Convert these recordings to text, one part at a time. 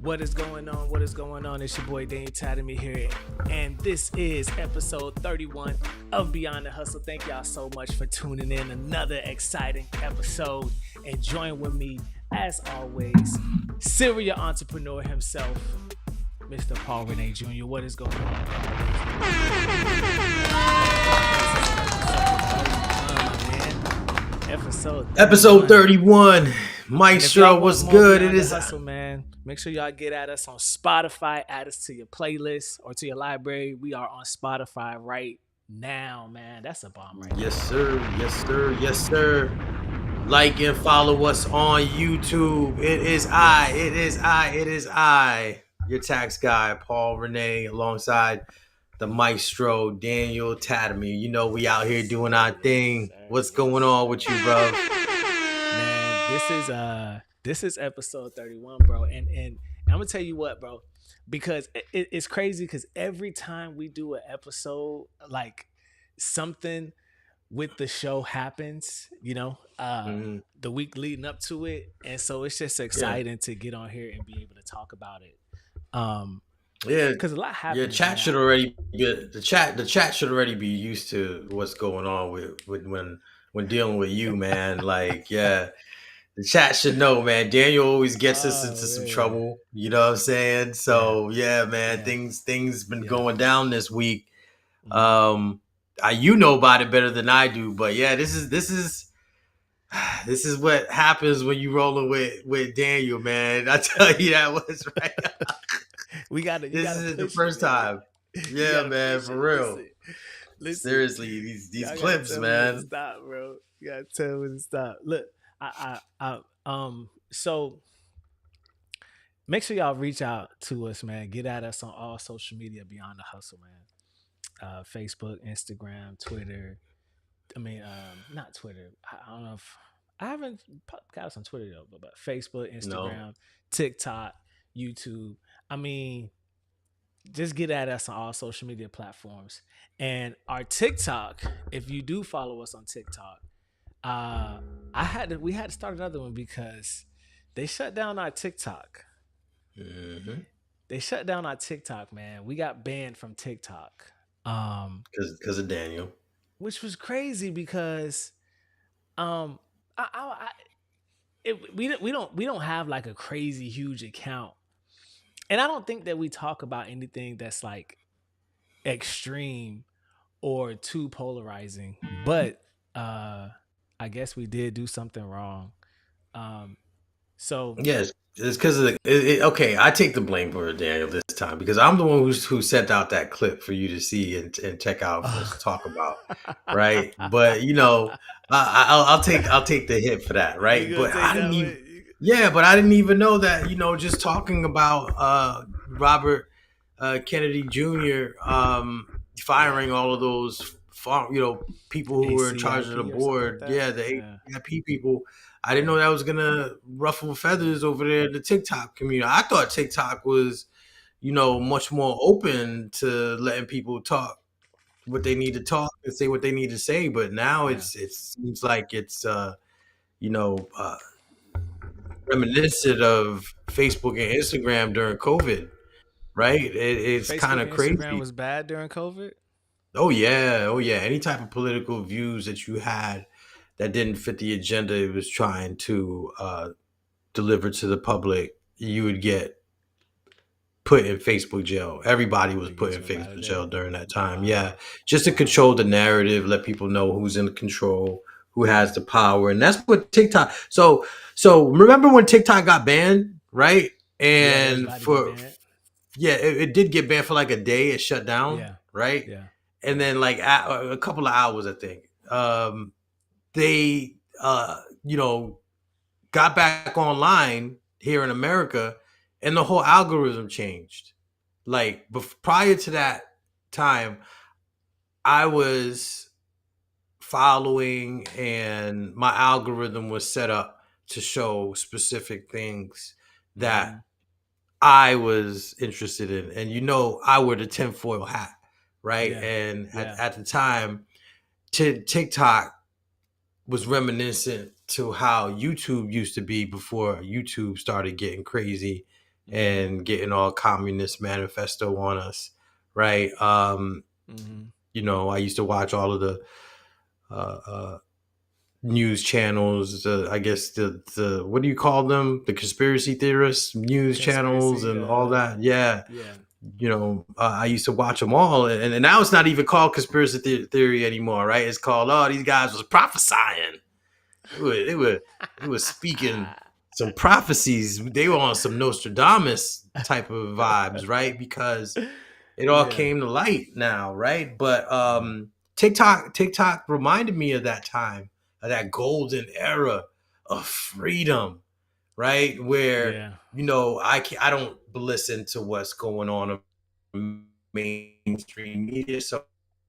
What is going on? What is going on? It's your boy Daniel Tadamy here, and this is episode 31 of Beyond the Hustle. Thank y'all so much for tuning in. Another exciting episode, and join with me, as always, serial entrepreneur himself, Mr. Paul Renee Jr. What is going on? Episode 31. Maestro, what's good? It is hustle, man. Make sure y'all get at us on Spotify, add us to your playlist or to your library. We are on Spotify right now, man. That's a bomb right Yes, sir. Yes, sir. Yes, sir. Like and follow us on YouTube. It is I, your tax guy, Paul Renee, alongside the maestro, Daniel Tadamy. You know, we out here doing our thing. What's going on with you, bro? Man, this is episode 31, bro. And I'm gonna tell you what, bro, because it's crazy because every time we do an episode, like something with the show happens, you know, the week leading up to it. And so it's just exciting to get on here and be able to talk about it. Yeah, because a lot happens. Your chat should already get the chat should already be used to what's going on with when dealing with you, man. Like, yeah, the chat should know, man. Daniel always gets us into some trouble. You know what I'm saying? So yeah, man, things been going down this week. You know about it better than I do, but yeah, this is what happens when you rolling with Daniel, man. I tell you that was right. This is the first time. Yeah, man, for real. Listen, seriously, these clips, man. Stop, bro. You gotta tell me to stop. Look, so make sure y'all reach out to us, man. Get at us on all social media Beyond the Hustle, man. Facebook, Instagram, Twitter. I mean, not Twitter. I don't know if I haven't got us on Twitter though, but Facebook, Instagram, TikTok, YouTube. I mean, just get at us on all social media platforms. And our TikTok, if you do follow us on TikTok, we had to start another one because they shut down our TikTok. Mm-hmm. They shut down our TikTok, man. We got banned from TikTok. Because of Daniel. Which was crazy because we don't have like a crazy huge account. And I don't think that we talk about anything that's like extreme or too polarizing. But I guess we did do something wrong. So yes, it's because of okay, I take the blame for it, Daniel, this time because I'm the one who sent out that clip for you to see and check out for us to talk about, right? But you know, I'll take the hit for that, right? But I didn't even. Yeah, but I didn't even know that, you know, just talking about Robert Kennedy Jr. Firing all of those, people who were in charge of the board. The AIP people. I didn't know that was going to ruffle feathers over there in the TikTok community. I thought TikTok was, much more open to letting people talk what they need to talk and say what they need to say. But now it seems like it's, reminiscent of Facebook and Instagram during COVID, right? It's kind of crazy. Instagram was bad during COVID. Oh yeah. Any type of political views that you had that didn't fit the agenda it was trying to deliver to the public, you would get put in Facebook jail. Everybody was put in Facebook jail during that time. Yeah, just to control the narrative, let people know who's in control, who has the power, and that's what TikTok. So remember when TikTok got banned, right? And it did get banned for like a day. It shut down, right? Yeah. And then like a couple of hours, I think, they got back online here in America, and the whole algorithm changed. Like prior to that time, I was following and my algorithm was set up to show specific things that I was interested in. And I wear the tinfoil hat, right? And at the time, TikTok was reminiscent to how YouTube used to be before YouTube started getting crazy and getting all communist manifesto on us, right? You know, I used to watch all of the uh, uh, news channels. I guess the what do you call them? The conspiracy theorists news channels Conspiracy. and all that. Yeah, Yeah. you know, I used to watch them all, and now it's not even called conspiracy theory anymore, right? It's called, oh, these guys was prophesying. It was speaking some prophecies. They were on some Nostradamus type of vibes, right? Because it all Yeah. came to light now, right? But TikTok reminded me of that time, of that golden era of freedom, right? Where Yeah. you know I don't listen to what's going on in mainstream media, so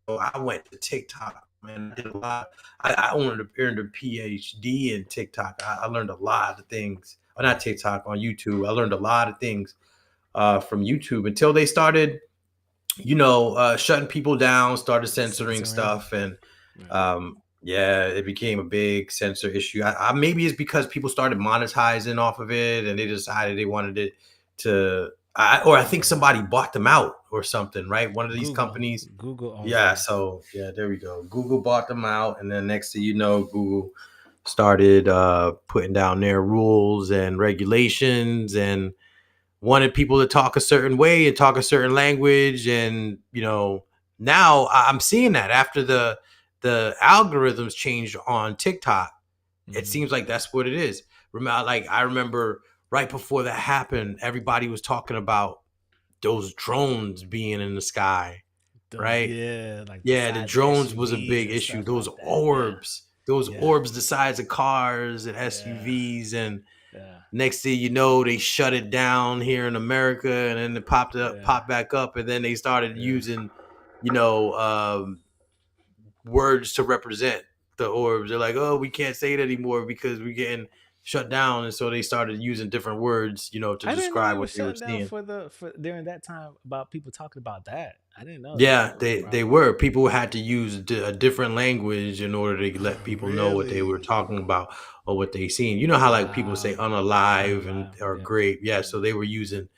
I went to TikTok. Man, I did a lot. I earned a PhD in TikTok. I learned a lot of things. Or not TikTok, on YouTube. I learned a lot of things from YouTube until they started, you know, shutting people down, started censoring Censoring. stuff, and Yeah. yeah, it became a big censor issue. Maybe it's because people started monetizing off of it, and they decided they wanted it to, or I think somebody bought them out or something, right? One of these companies. Google owns Yeah, them. so yeah, there we go. Google bought them out, and then next thing you know, Google started putting down their rules and regulations, and wanted people to talk a certain way and talk a certain language. And you know, now I'm seeing that after the algorithms changed on TikTok, it seems like that's what it is. Like I remember right before that happened, everybody was talking about those drones being in the sky, right? Like the Yeah, the size of drones was a SUVs big and issue. stuff Those like that. Yeah. Yeah. orbs the size of cars and Yeah. SUVs, and Yeah. next thing you know, they shut it down here in America, and then it Yeah. popped back up, and then they started Yeah. using, you know, words to represent the orbs. They're like, oh, we can't say it anymore because we're getting shut down, and so they started using different words, you know, to I didn't know describe they were what they were shutting down seeing. for during that time about people talking about that. I didn't know that. Yeah, they Wow. were. People had to use a different language in order to let people know what they were Really? talking about or what they seen. You know how like people say Wow. unalive and Unalive. or Yep. grape. Yeah, Yep. so they were using.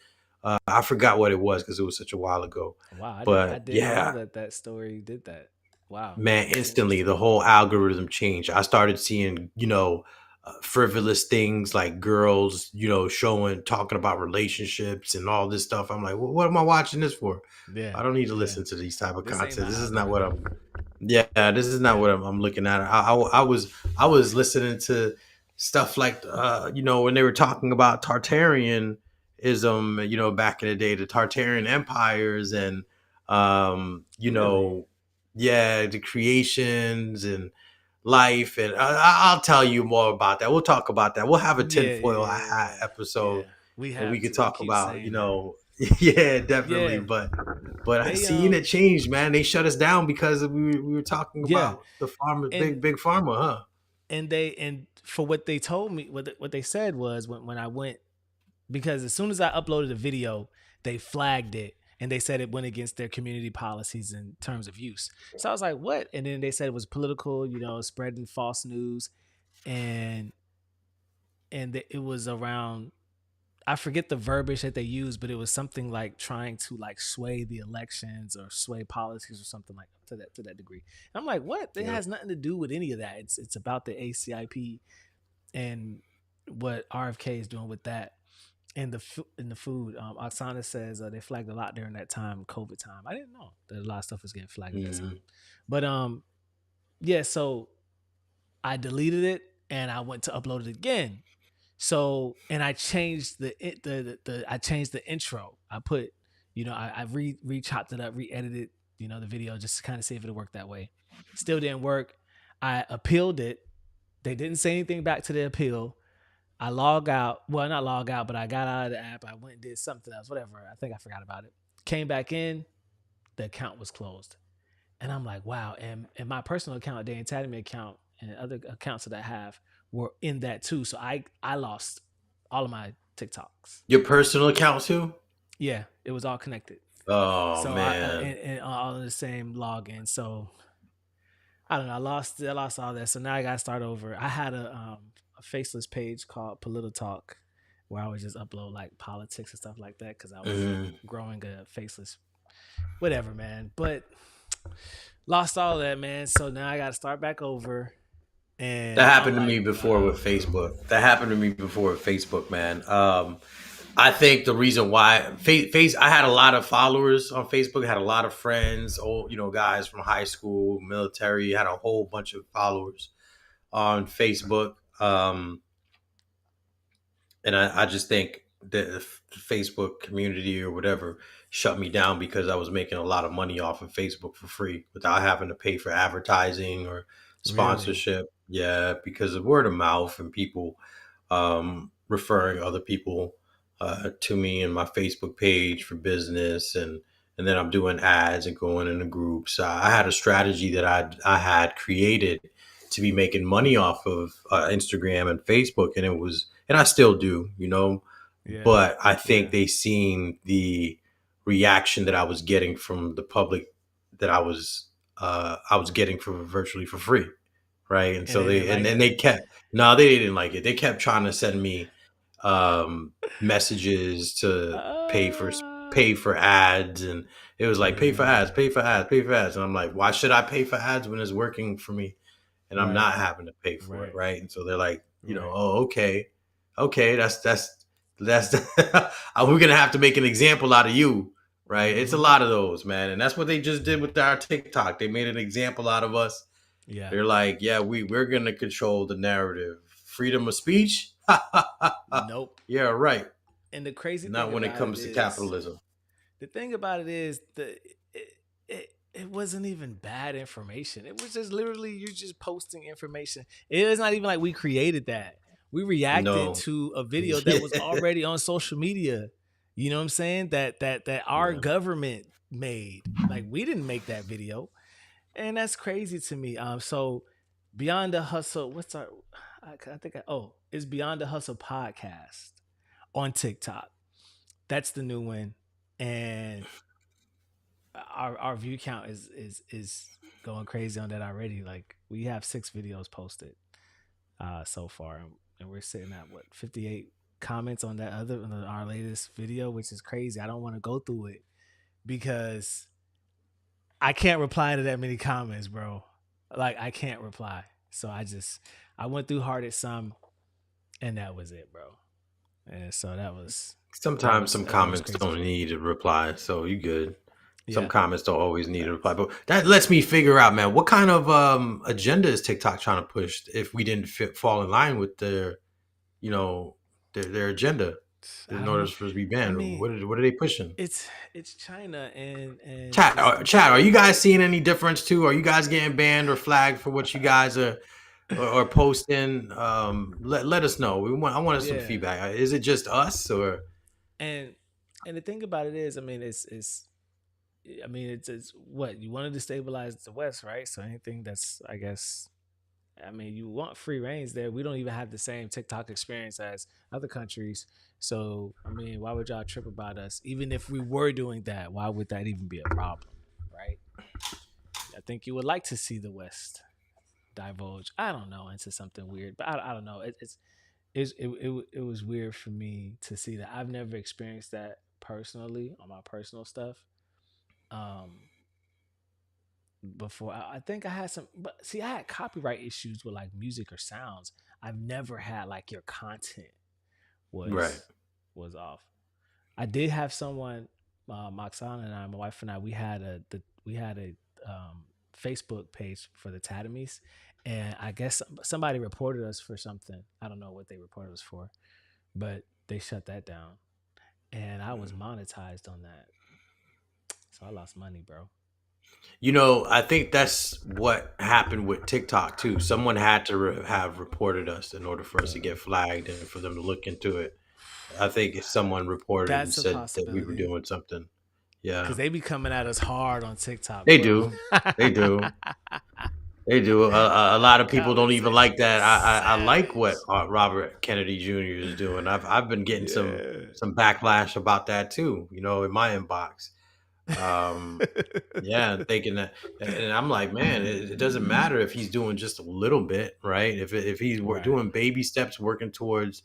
I forgot what it was because it was such a while ago. Wow. I But didn't know yeah, that that story did that. Wow. man, That's instantly the interesting. whole algorithm changed. I started seeing, you know, frivolous things like girls, you know, talking about relationships and all this stuff. I'm like, well, what am I watching this for? Yeah. I don't need to Yeah. listen to these type of This ain't my content. This is not what I'm. algorithm. Yeah, this is not Yeah. what I'm looking at. I was listening to stuff like you know, when they were talking about Tartarianism, you know, back in the day, the Tartarian empires, and you Really? know, yeah, the creations and life, and I'll tell you more about that. We'll talk about that. We'll have a Yeah. tinfoil Yeah. hat Yeah. episode, Yeah. We and we have could to. You talk keep about, you saying that. know, yeah, definitely. Yeah. But I They seen it change, man. They shut us down because we were talking yeah. about the farmer, And big farmer, huh? and for what they told me, what they said was when I went, because as soon as I uploaded the video, they flagged it and they said it went against their community policies in terms of use. So I was like, what? And then they said it was political, spreading false news, and it was around, I forget the verbiage that they used, but it was something like trying to like sway the elections or sway politics or something like to that degree. And I'm like, what? It Yeah. has nothing to do with any of that. It's about the ACIP and what RFK is doing with that. And the food, Oksana says they flagged a lot during that time, COVID time. I didn't know that a lot of stuff was getting flagged at that Mm-hmm. time. But yeah. So I deleted it and I went to upload it again. So and I changed I changed the intro. I put, I chopped it up, re-edited, the video just to kind of see if it worked that way. Still didn't work. I appealed it. They didn't say anything back to the appeal. I log out. Well, not log out, but I got out of the app. I went and did something else, whatever. I think I forgot about it. Came back in, the account was closed. And I'm like, wow. And my personal account, the Academy account, and other accounts that I have were in that too. So I lost all of my TikToks. Your personal account too? Yeah, it was all connected. Oh So man. and all in the same login. So I don't know. I lost all that. So now I got to start over. I had a faceless page called Political Talk, where I would just upload like politics and stuff like that because I was Mhm. growing a faceless whatever, man. But lost all that, man. So now I got to start back over. That And I'm happened to like, me before with Facebook. That happened to me before with Facebook, man. I think the reason why I had a lot of followers on Facebook, had a lot of friends, old, guys from high school, military, had a whole bunch of followers on Facebook. And I just think the Facebook community or whatever shut me down because I was making a lot of money off of Facebook for free without having to pay for advertising or really? sponsorship. Yeah, because of word of mouth and people referring other people to me and my Facebook page for business, and then I'm doing ads and going into groups. I had a strategy that I had created to be making money off of Instagram and Facebook, and it was, and I still do, Yeah. but I think Yeah. they seen the reaction that I was getting from the public that I was getting for virtually for free, right? And And so they didn't they and like then it. they kept no, they didn't like it. They kept trying to send me messages to Uh, pay for ads, and it was like pay for yeah. ads, pay for ads, pay for ads, and I'm like, why should I pay for ads when it's working for me? And I'm Right. not having to pay for it, Right. right? And so they're like, Right. oh, okay, okay, that's we're gonna have to make an example out of you, right? It's a Mm-hmm. lot of those, man, and that's what they just did with our TikTok. They made an example out of us. Yeah. They're like, yeah, we're gonna control the narrative, freedom of speech. Nope. Yeah, right. And the crazy Not thing when it about it comes to is, capitalism. the thing about it is that it wasn't even bad information. It was just literally you just posting information. It is not even like we created that. We reacted No. to a video that was already on social media. You know what I'm saying? That our Yeah. government made. Like we didn't make that video. And that's crazy to me. So Beyond the Hustle, what's our I think it's Beyond the Hustle podcast on TikTok. That's the new one. And our view count is going crazy on that already. Like we have 6 videos posted so far, and we're sitting at what 58 comments on that other on our latest video, which is crazy. I don't want to go through it because I can't reply to that many comments, bro. Like I can't reply. So I went through hard at some, and that was it, bro. And so Sometimes some that was comments crazy don't for me. need a reply, so you good. Some Yeah, comments don't always need a reply, facts. but that lets me figure out, man, what kind of agenda is TikTok trying to push if we didn't fall in line with their, you know, their agenda I in don't order know. for us to be I banned? mean, What are they pushing? it's China and Chat, it's chat. Are you guys seeing any difference too? Are you guys getting banned or flagged for what you guys are or posting? Let us know. I want us some yeah. feedback. Is it just us or? And the thing about it is, I mean, it's what you want to destabilize the West, right? So anything that's, I guess, I mean, you want free reigns there. We don't even have the same TikTok experience as other countries. So, I mean, why would y'all trip about us? Even if we were doing that, why would that even be a problem, right? I think you would like to see the West divulge, I don't know, into something weird, but I don't know. It was weird for me to see that. I've never experienced that personally on my personal stuff. Um, Before I think I had some, but see, I had copyright issues with like music or sounds. I've never had like your content Right. was off. I did have someone, Moxana and I, my wife and I, we had a Facebook page for the Tatamies, and I guess somebody reported us for something. I don't know what they reported us for, but they shut that down, and I was monetized on that, so I lost money, bro. I think that's what happened with TikTok too. Someone had to have reported us in order for us to get flagged and for them to look into it. I think if someone reported and That's a said that we were possibility doing something. because Yeah, they be coming at us hard on TikTok, they bro. do. They do. They do. A lot of people don't Comment even like section is that. I like what savage. Robert Kennedy Jr. is doing. I've been getting Yeah. some backlash about that too. In my inbox. Um, Yeah, thinking that, and I'm like, man, it doesn't matter if he's doing just a little bit, right? If he's Right. doing baby steps, working towards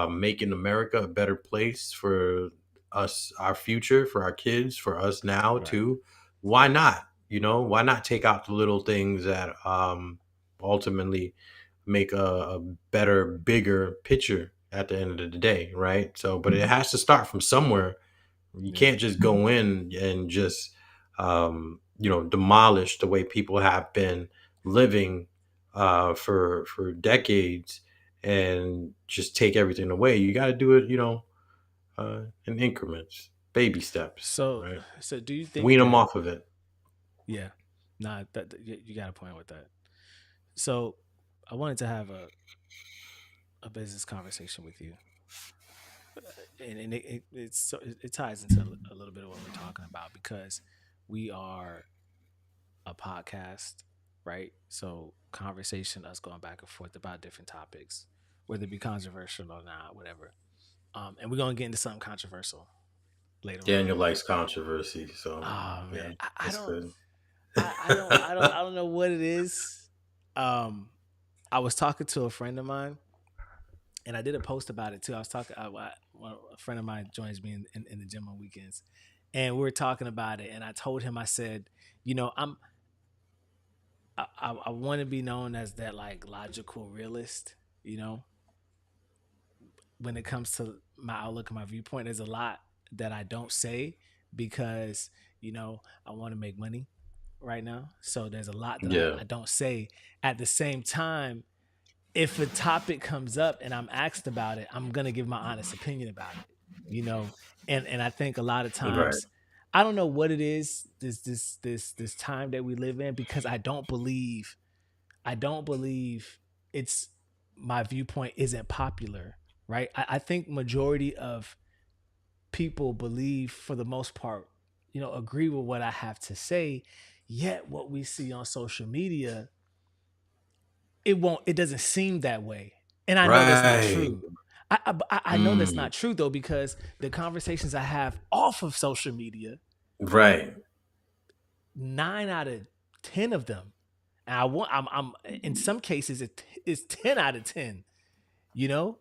making America a better place for us, our future, for our kids, for us now Right. too, why not? You know, why not take out the little things that ultimately make a better, bigger picture at the end of the day, right? So, but it has to start from somewhere. You Yeah. can't just go in and just, demolish the way people have been living for decades and just take everything away. You got to do it, in increments, baby steps, So, right? so do you think Wean them that? off of it. Yeah. Nah, you got a point with that. So, I wanted to have a business conversation with you, and it ties into a little bit of what we're talking about because we are a podcast, right? So conversation, us going back and forth about different topics, whether it be controversial or not, whatever. And we're gonna get into something controversial later on. Daniel likes controversy, so Oh yeah, man, I that's don't, good. I don't know what it is. Um, I was talking to a friend of mine, and I did a post about it too. I was talking. A friend of mine joins me in the gym on weekends, and we were talking about it. And I told him, I said, you know, I want to be known as that like logical realist, you know, when it comes to my outlook and my viewpoint. There's a lot that I don't say because, I want to make money right now. So there's a lot that Yeah, I don't say. At the same time, if a topic comes up and I'm asked about it, I'm gonna give my honest opinion about it, you know. And I think a lot of right. times, I don't know what it is, this time that we live in, because I don't believe it's my viewpoint isn't popular, right? I think majority of people believe, for the most part, agree with what I have to say. Yet what we see on social media, it doesn't seem that way, and I know that's not Right. true. I know that's Mm, not true though, because the conversations I have off of social media, right. 9 out of 10 of them, and I'm in some cases it's 10 out of 10, you know.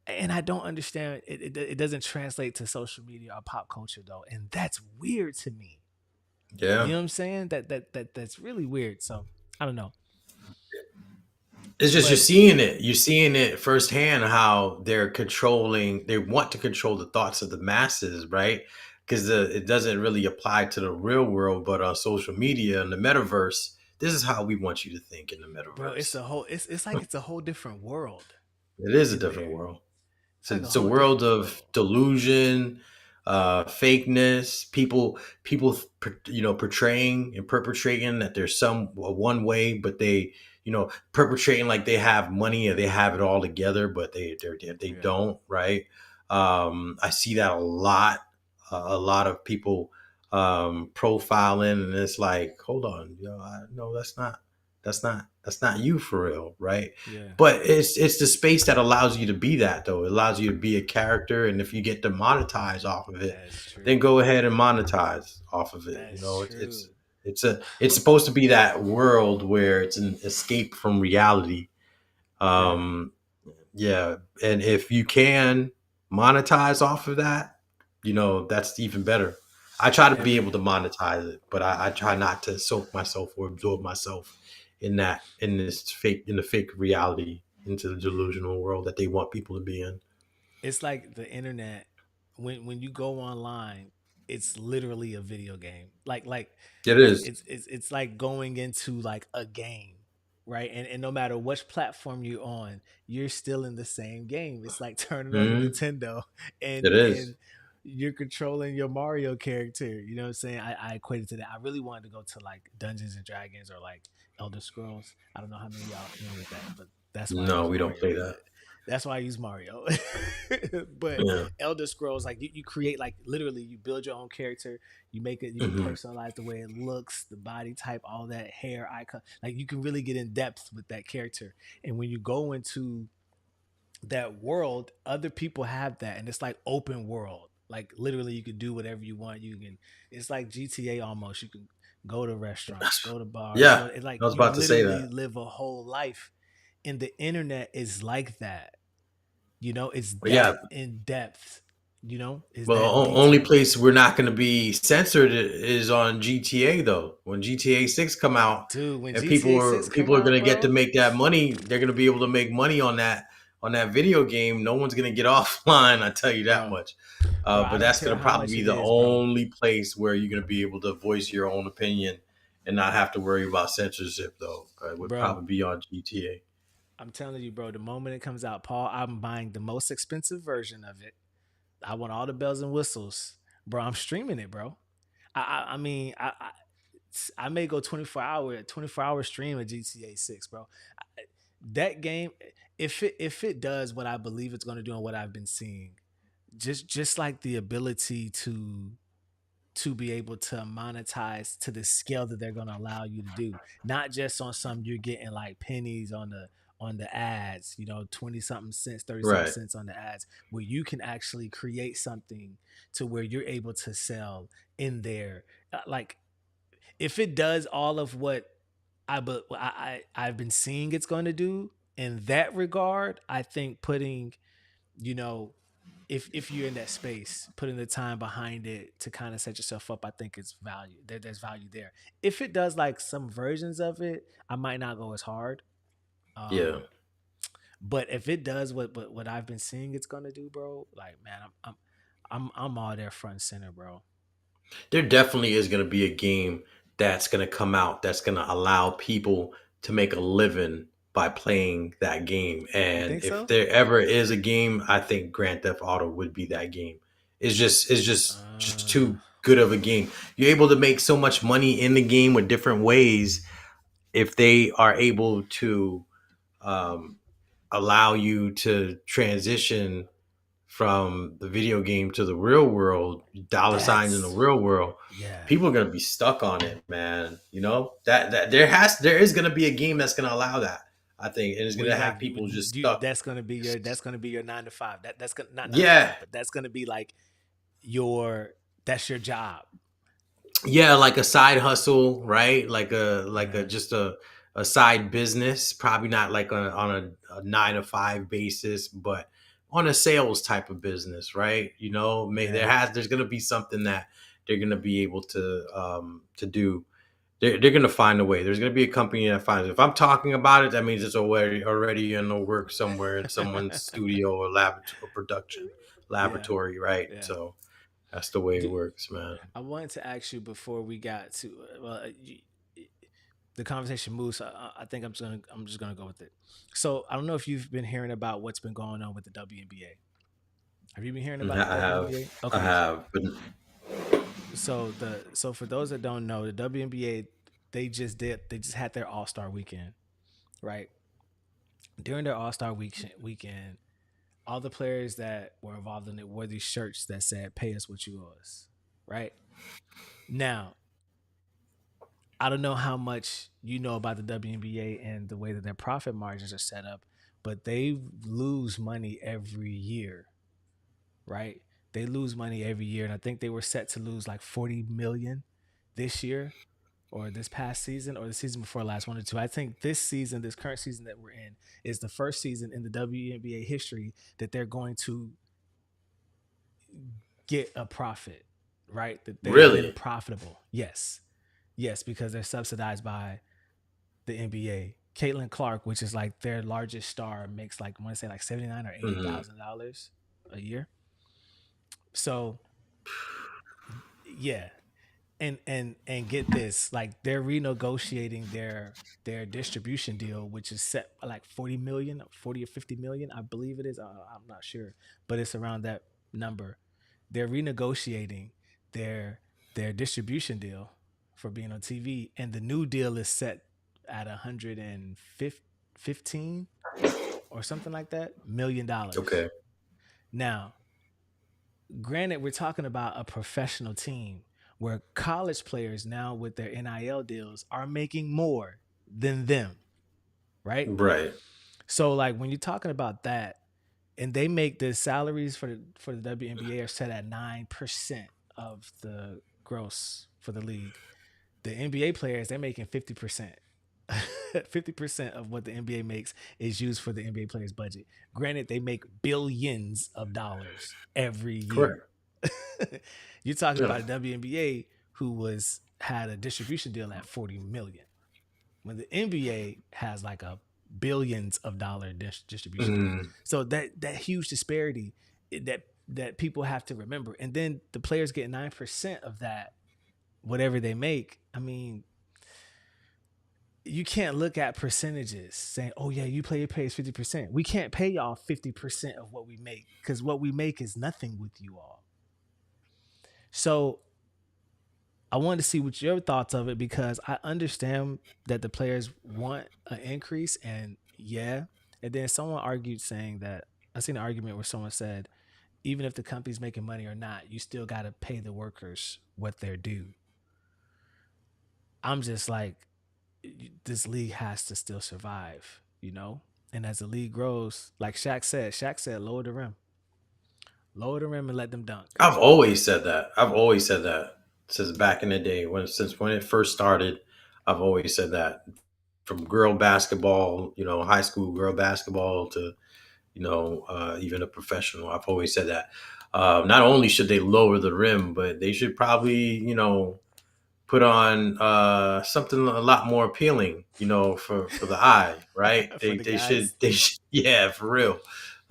And I don't understand it doesn't translate to social media or pop culture though, and that's weird to me. You Yeah. know what I'm saying? That's really weird. So I don't know, It's just you're but seeing it. You're seeing it firsthand how they're controlling. They want to control the thoughts of the masses, right? Because it doesn't really apply to the real world, but on social media and the metaverse, this is how we want you to think in the bro, metaverse. it's like it's a whole different world It is a in different there. world. It's like a It's a whole world different of world. delusion, fakeness. People, portraying and perpetrating that there's some one way, but they, perpetrating like they have money or they have it all together, but they Yeah. don't. Right? I see that a lot. A lot of people profiling, and it's like, hold on, no, that's not you for real, right? Yeah. But it's the space that allows you to be that, though. It allows you to be a character, and if you get to monetize off of it, That's then true. go ahead and monetize off of it. That's true. It's supposed to be that world where it's an escape from reality. Yeah. Um, yeah, and if you can monetize off of that, that's even better. I try to be And able to monetize it, but I try not to soak myself or absorb myself in the fake reality, into the delusional world that they want people to be in. it's like the internet, when you go online, it's literally a video game. Like It is. it's like going into like a game, right? And no matter which platform you're on, you're still in the same game. It's like turning on the Mhm. Nintendo, It and is. you're controlling your Mario character. You know what I'm saying? I equated to that. I really wanted to go to like Dungeons and Dragons or like Elder Scrolls. I don't know how many of y'all familiar with that, but that's why I No, use we don't Mario. play But that. that's why I use Mario. But Yeah. Elder Scrolls, like you create, like literally you build your own character, you make it, you can Hmm. personalize the way it looks, the body type, all that, hair, icon. Like you can really get in depth with that character. And when you go into that world, other people have that, and it's like open world. Like literally, you can do whatever you want. You can. It's like GTA almost. You can go to restaurants, go to bars, Yeah, go. It's like I was you about to say literally that. live a whole life, and the internet is like that. You know, it's But yeah, that in depth. You know, is well, that only detailed. place we're not going to be censored is on GTA though. When GTA 6 come out, Dude, when and GTA 6 come people are going out, to get to bro, make that money, they're going to be able to make money on that video game. No one's going to get offline. I tell you that bro, much. bro, I But don't that's care going to how probably much be it the is, bro. only place where you're going to be able to voice your own opinion and not have to worry about censorship. Though it would Bro, probably be on GTA. I'm telling you, bro, the moment it comes out, Paul, I'm buying the most expensive version of it. I want all the bells and whistles. Bro, I'm streaming it, bro. I mean, I may go 24-hour stream of GTA 6, bro. That game, if it does what I believe it's going to do and what I've been seeing, just like the ability to be able to monetize to the scale that they're going to allow you to do, not just on some you're getting like pennies on the ads, you know, 20 something cents, 30 something Right. cents on the ads, where you can actually create something to where you're able to sell in there. Like if it does all of what I've been seeing it's going to do in that regard, I think putting, you know, if you're in that space, putting the time behind it to kind of set yourself up, I think it's value. There's value there. If it does like some versions of it, I might not go as hard. Yeah. Um, but if it does what I've been seeing it's gonna do, bro, like man, I'm all there front and center, bro. There definitely is going to be a game that's going to come out that's going to allow people to make a living by playing that game. You And think if so? there ever is a game, I think Grand Theft Auto would be that game. It's just Uh, too good of a game. You're able to make so much money in the game with different ways if they are able to um, allow you to transition from the video game to the real world, dollar signs in the that's real world, yeah. people are gonna be stuck on it, man. You know that there is gonna be a game that's gonna allow that. I think, and it's Where gonna you like have people just you, stuck. that's gonna be your 9 to 5. That's gonna not 9 to 5, Yeah, but that's gonna be like your that's your job. yeah, like a side hustle, right? Like a Uh-huh. just a side business. Probably not like on a 9 to 5 basis, but on a sales type of business, right? You know, Yeah. there's gonna be something that they're gonna be able to do. They're gonna find a way. There's gonna be a company that finds it. If I'm talking about it, that means it's already in the work somewhere in someone's studio or laboratory or production Yeah. laboratory, right? Yeah. So that's the way it Do, works, man. I wanted to ask you before we got to the conversation moves. So I think I'm just gonna go with it. So I don't know if you've been hearing about what's been going on with the WNBA. Have you been hearing about the WNBA? I Okay, have, but so for those that don't know, the WNBA they just had their All Star weekend, right? During their All Star weekend, all the players that were involved in it wore these shirts that said "Pay us what you owe us," right? Now, I don't know how much you know about the WNBA and the way that their profit margins are set up, but they lose money every year, right? They lose money every year, and I think they were set to lose like 40 million this year or this past season or the season before last, one or two. I think this season, this current season that we're in, is the first season in the WNBA history that they're going to get a profit, right? That they've been really, profitable. Yes. Yes, because they're subsidized by the NBA. Caitlin Clark, which is like their largest star, makes like I want to say like 79 or eighty hmm thousand dollars a year. So yeah, and get this, like they're renegotiating their distribution deal, which is set like 40 million, 40 or 50 million, I believe it is. I'm not sure, but it's around that number. They're renegotiating their their distribution deal for being on TV, and the new deal is set at 115 or something like that $1 million. okay, Now, granted, we're talking about a professional team where college players now with their NIL deals are making more than them, right? right, So like when you're talking about that, and they make the salaries for the WNBA are set at 9% of the gross for the league. The NBA players they're making 50%. 50% of what the NBA makes is used for the NBA players' budget. Granted, they make billions of dollars every year. Correct. You're talking Yeah. about a WNBA who was had a distribution deal at 40 million, when the NBA has like a billions of dollar distribution deal. Mm, So that huge disparity that people have to remember, and then the players get 9% of that whatever they make. I mean, you can't look at percentages saying, "Oh yeah, you play your pays 50%." We can't pay y'all 50% of what we make because what we make is nothing with you all. So I wanted to see what your thoughts of it, because I understand that the players want an increase, and yeah. And then someone argued saying that I seen an argument where someone said, even if the company's making money or not, you still got to pay the workers what they're due. I'm just like, this league has to still survive, you know? And as the league grows, like Shaq said, lower the rim and let them dunk. I've always said that. I've always said that since back in the day since when it first started. I've always said that from girl basketball, high school girl basketball to even a professional. I've always said that. Not only should they lower the rim, but they should probably put on something a lot more appealing, for the eye, right? For They the they should guys. they should, yeah, for real.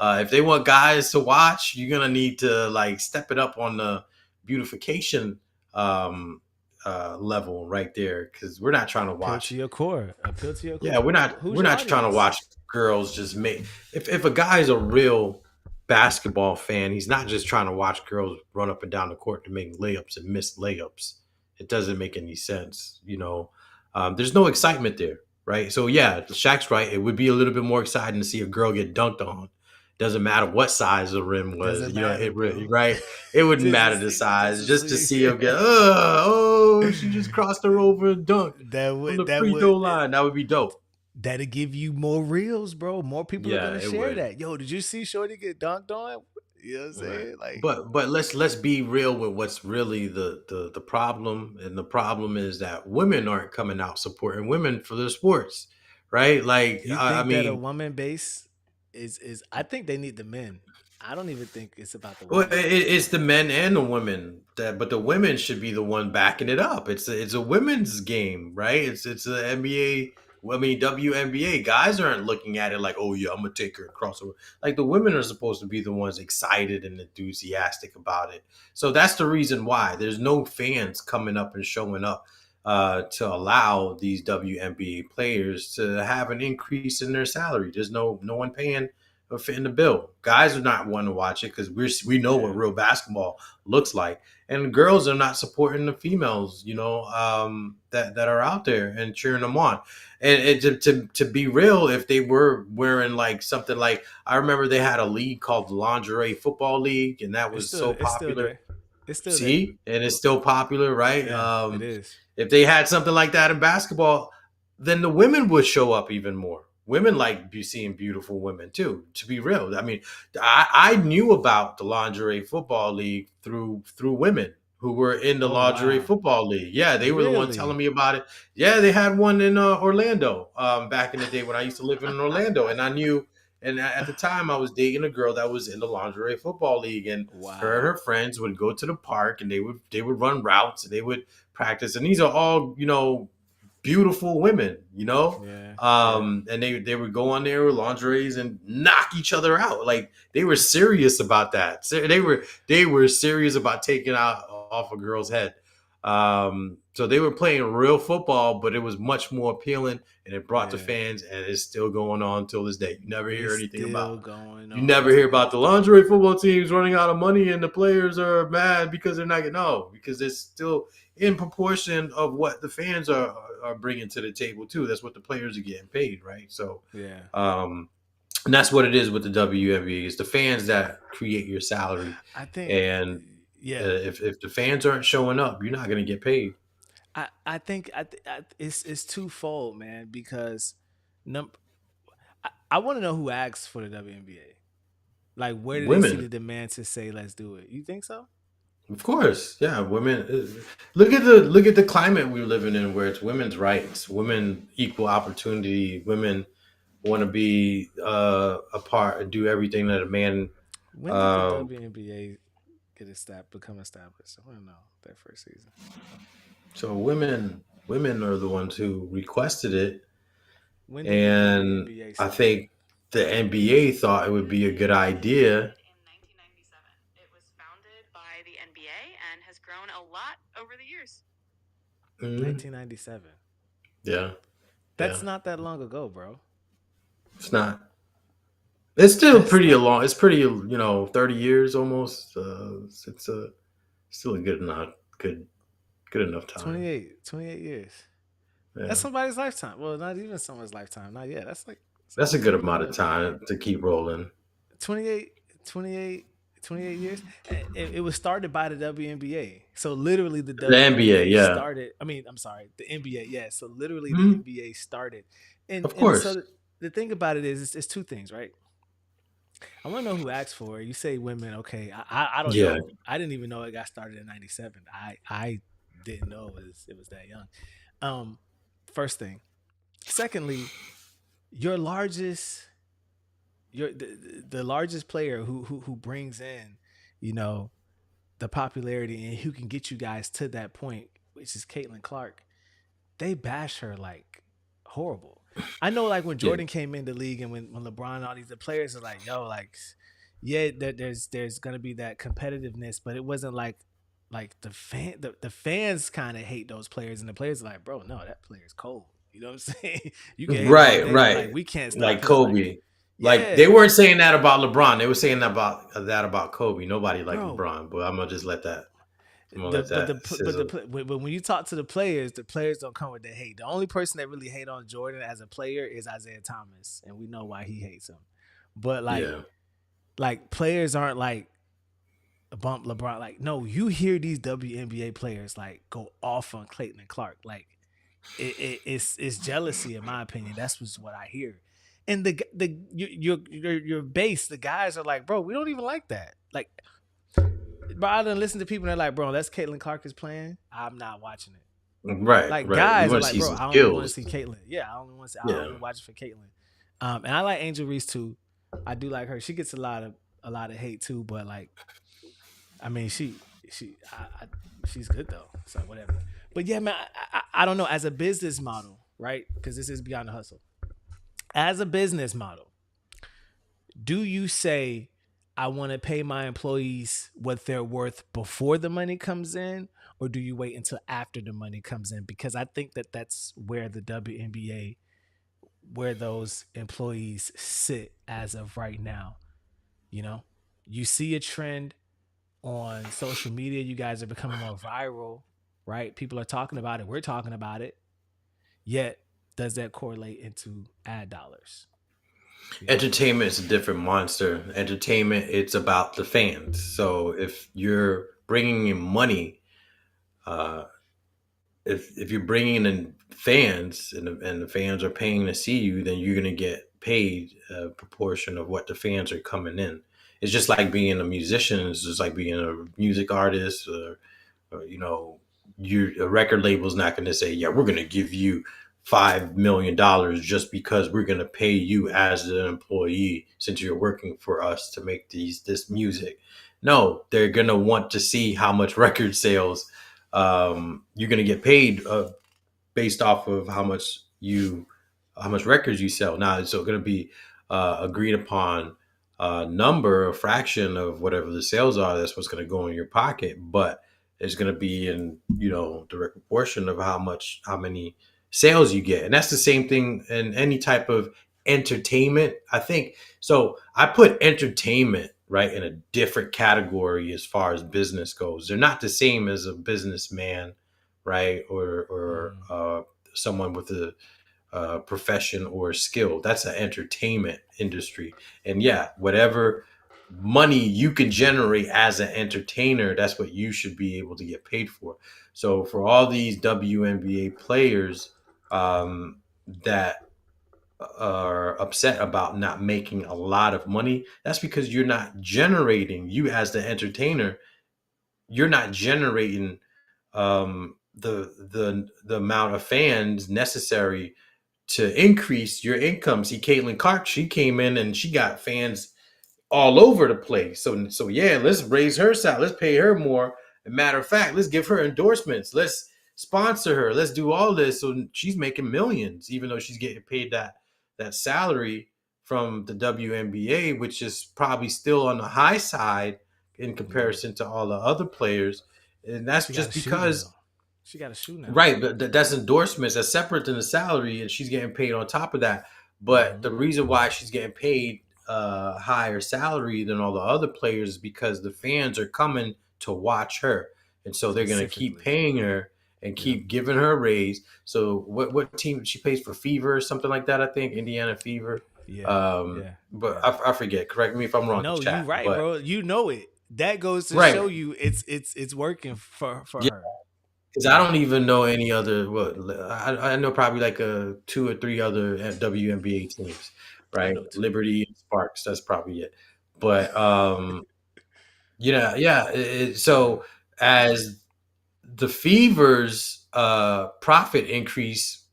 If they want guys to watch, you're gonna need to like step it up on the beautification um, level right there, because we're not trying to Appeal to watch. your core. Appeal to your Yeah, core. we're not Who's we're your not trying to audience? watch girls just make. If a guy's a real basketball fan, he's not just trying to watch girls run up and down the court to make layups and miss layups. It doesn't make any sense. There's no excitement there, right? So yeah, Shaq's right. It would be a little bit more exciting to see a girl get dunked on. Doesn't matter what size the rim was, Doesn't matter, bro. right? It wouldn't Just to matter the see, just size, to just to see. see him get, oh, she just crossed her over and dunked that from would the that free throw would line. That would be dope. that'll give you more reels, bro. More people are Yeah, gonna it share would. that. Yo, did you see Shorty get dunked on? You know what I'm Right. saying? Like, But let's be real with what's really the problem. And the problem is that women aren't coming out supporting women for their sports, right? Like you I think that a mean, woman base is I think they need the men. I don't even think it's about the well, women. it's the men and the women but the women should be the one backing it up. It's a women's game, right? It's the NBA. I mean, WNBA guys aren't looking at it like, oh yeah, I'm gonna take her across. Like the women are supposed to be the ones excited and enthusiastic about it. So that's the reason why there's no fans coming up and showing up to allow these WNBA players to have an increase in their salary. There's no one paying fitting the bill. Guys are not wanting to watch it because we know what Yeah. real basketball looks like, and girls are not supporting the females, that are out there and cheering them on. And to be real, if they were wearing like something like, I remember they had a league called the Lingerie Football League, and that was so It's still popular. there. It's still there. See, and it's still popular, right? Yeah, it is. If they had something like that in basketball, then the women would show up even more. Women like seeing beautiful women too. To be real, I mean, I knew about the lingerie football league through women who were in the Oh lingerie wow. football league. Yeah, they were the ones telling Really? me about it. Yeah, they had one in Orlando back in the day when I used to live in Orlando, and I knew. And at the time, I was dating a girl that was in the lingerie football league, and her and Wow. her friends would go to the park, and they would run routes, and they would practice. And these are all beautiful women, Yeah. Yeah. and they would go on there with lingeries and knock each other out. Like they were serious about that. So they were serious about taking out off a girl's head. So they were playing real football, but it was much more appealing, and it brought the Yeah. fans, and it's still going on till this day. You never hear It's anything about. still going You on never hear to about this the day. lingerie football teams running out of money and the players are mad because they're not getting, no, because it's still in proportion of what the fans are bringing to the table too. That's what the players are getting paid, right? So, Yeah. um, and that's what it is with the WNBA. It's the fans that create your salary, I think and yeah. if the fans aren't showing up, you're not going to get paid. I think it's twofold, man, because num I want to know who asks for the WNBA. Like, where do they see the Women, demand to say let's do it? You think so? Of course, yeah. Women. Look at the climate we're living in, where it's women's rights, women equal opportunity, women want to be a part, do everything that a man. When did the Um, WNBA become established? I want to know that first season. so women are the ones who requested it, When did the and WNBA I start? think the NBA thought it would be a good idea. In 1997. It was founded by the NBA and has grown a lot over the years. Mhm. 1997. Yeah, That's yeah. not that long ago, bro. It's not. It's still That's pretty a not long. It's pretty, 30 years almost. It's a still a good enough good enough time. 28 years. That's Yeah, somebody's lifetime. Well, not even someone's lifetime. Not yet. That's like that's a almost good 40 amount of years. time to keep rolling. 28, 28, 28 years. It was started by the WNBA. So literally the The NBA, WNBA yeah. started. I mean, I'm sorry, the NBA. Yeah. So literally the Mhm. NBA started. And Of and course. so the thing about it is it's two things, right? I want to know who asked for it. You say women, okay. I don't Yeah. know. I didn't even know it got started in '97. I didn't know it was that young. Um, first thing. Secondly, your largest your the largest player who brings in, you know, the popularity and who can get you guys to that point, which is Caitlin Clark. They bash her like horrible. I know, like when Yeah. Jordan came in the league and when LeBron and all these the players are like, yo, like, yeah, there's gonna be that competitiveness, but it wasn't like the fans kind of hate those players, and the players are like, bro, no, that player's cold. You know what I'm saying? You can hate him all Right, day, but like right. we can't stop Like his like, Kobe. Like they yeah, weren't saying that about LeBron. They were saying that about Kobe. Nobody liked bro. LeBron, but I'm gonna just let that. I'm gonna The let but that the but sizzle. but when you talk to the players don't come with the hate. The only person that really hate on Jordan as a player is Isaiah Thomas, and we know why he hates him. But Yeah. like players aren't like bump LeBron. Like no, you hear these WNBA players like go off on Clayton and Clark. Like it's jealousy in my opinion. That's what I hear. And your base, the guys are like, bro, we don't even like that. Like, bro, I done listen to people that are like, bro, that's Caitlin Clark is playing. I'm not watching it. Right, Like right. You guys are want to like, see bro, some I only want to skills. see Caitlyn. Yeah, I Yeah. only watch it for Caitlyn. And I like Angel Reese too. I do like her. She gets a lot of hate too, but like, I mean, she's good though. So whatever. But yeah, man, I don't know. As a business model, right? Because this is beyond the hustle. As a business model, do you say I want to pay my employees what they're worth before the money comes in, or do you wait until after the money comes in? Because I think that that's where the WNBA, where those employees sit as of right now. You know, you see a trend on social media. You guys are becoming more viral, right? People are talking about it. We're talking about it. Yet, does that correlate into ad dollars? You know, Entertainment is a different monster. Entertainment, it's about the fans. So if you're bringing in money, uh, if you're bringing in fans and the fans are paying to see you, then you're gonna get paid a proportion of what the fans are coming in. It's just like being a musician. It's just like being a music artist, or a record label's not going to say, yeah, we're going to give you $5 million just because we're going to pay you as an employee since you're working for us to make this music. No, they're going to want to see how much record sales you're going to get paid based off of how much records you sell. Now it's going to be agreed upon number, a fraction of whatever the sales are. That's what's going to go in your pocket, but it's going to be in direct proportion of how many sales you get, and that's the same thing in any type of entertainment. I think so. I put entertainment right in a different category as far as business goes. They're not the same as a businessman, right? Or mm, someone with a profession or skill. That's an entertainment industry. And yeah, whatever money you can generate as an entertainer, that's what you should be able to get paid for. So for all these WNBA players that are upset about not making a lot of money, that's because you're not generating, you as the entertainer, you're not generating the amount of fans necessary to increase your income. See, Caitlin Clark, she came in and she got fans all over the place. So yeah, let's raise her salary. Let's pay her more. As a matter of fact, let's give her endorsements. Let's sponsor her. Let's do all this. So she's making millions, even though she's getting paid that salary from the WNBA, which is probably still on the high side in comparison to all the other players. And that's She got a just shoe because, deal. She got a shoe now. right, but that's endorsements. That's separate than the salary, and she's getting paid on top of that. But the reason why she's getting paid higher salary than all the other players is because the fans are coming to watch her, and so they're going to keep Specifically. paying her and keep giving her a raise. So what team she plays for? Fever or something like that, I think Indiana Fever. Yeah. But I forget. Correct me if I'm wrong. No, Chat, you right, but bro. You know it. That goes to right, show you it's working for yeah. her. Because I don't even know any other. Well, I know probably like 2 or 3 other WNBA teams, I right? know too. Liberty and Sparks. That's probably it. But yeah. Yeah. So as the Fever's profit increase,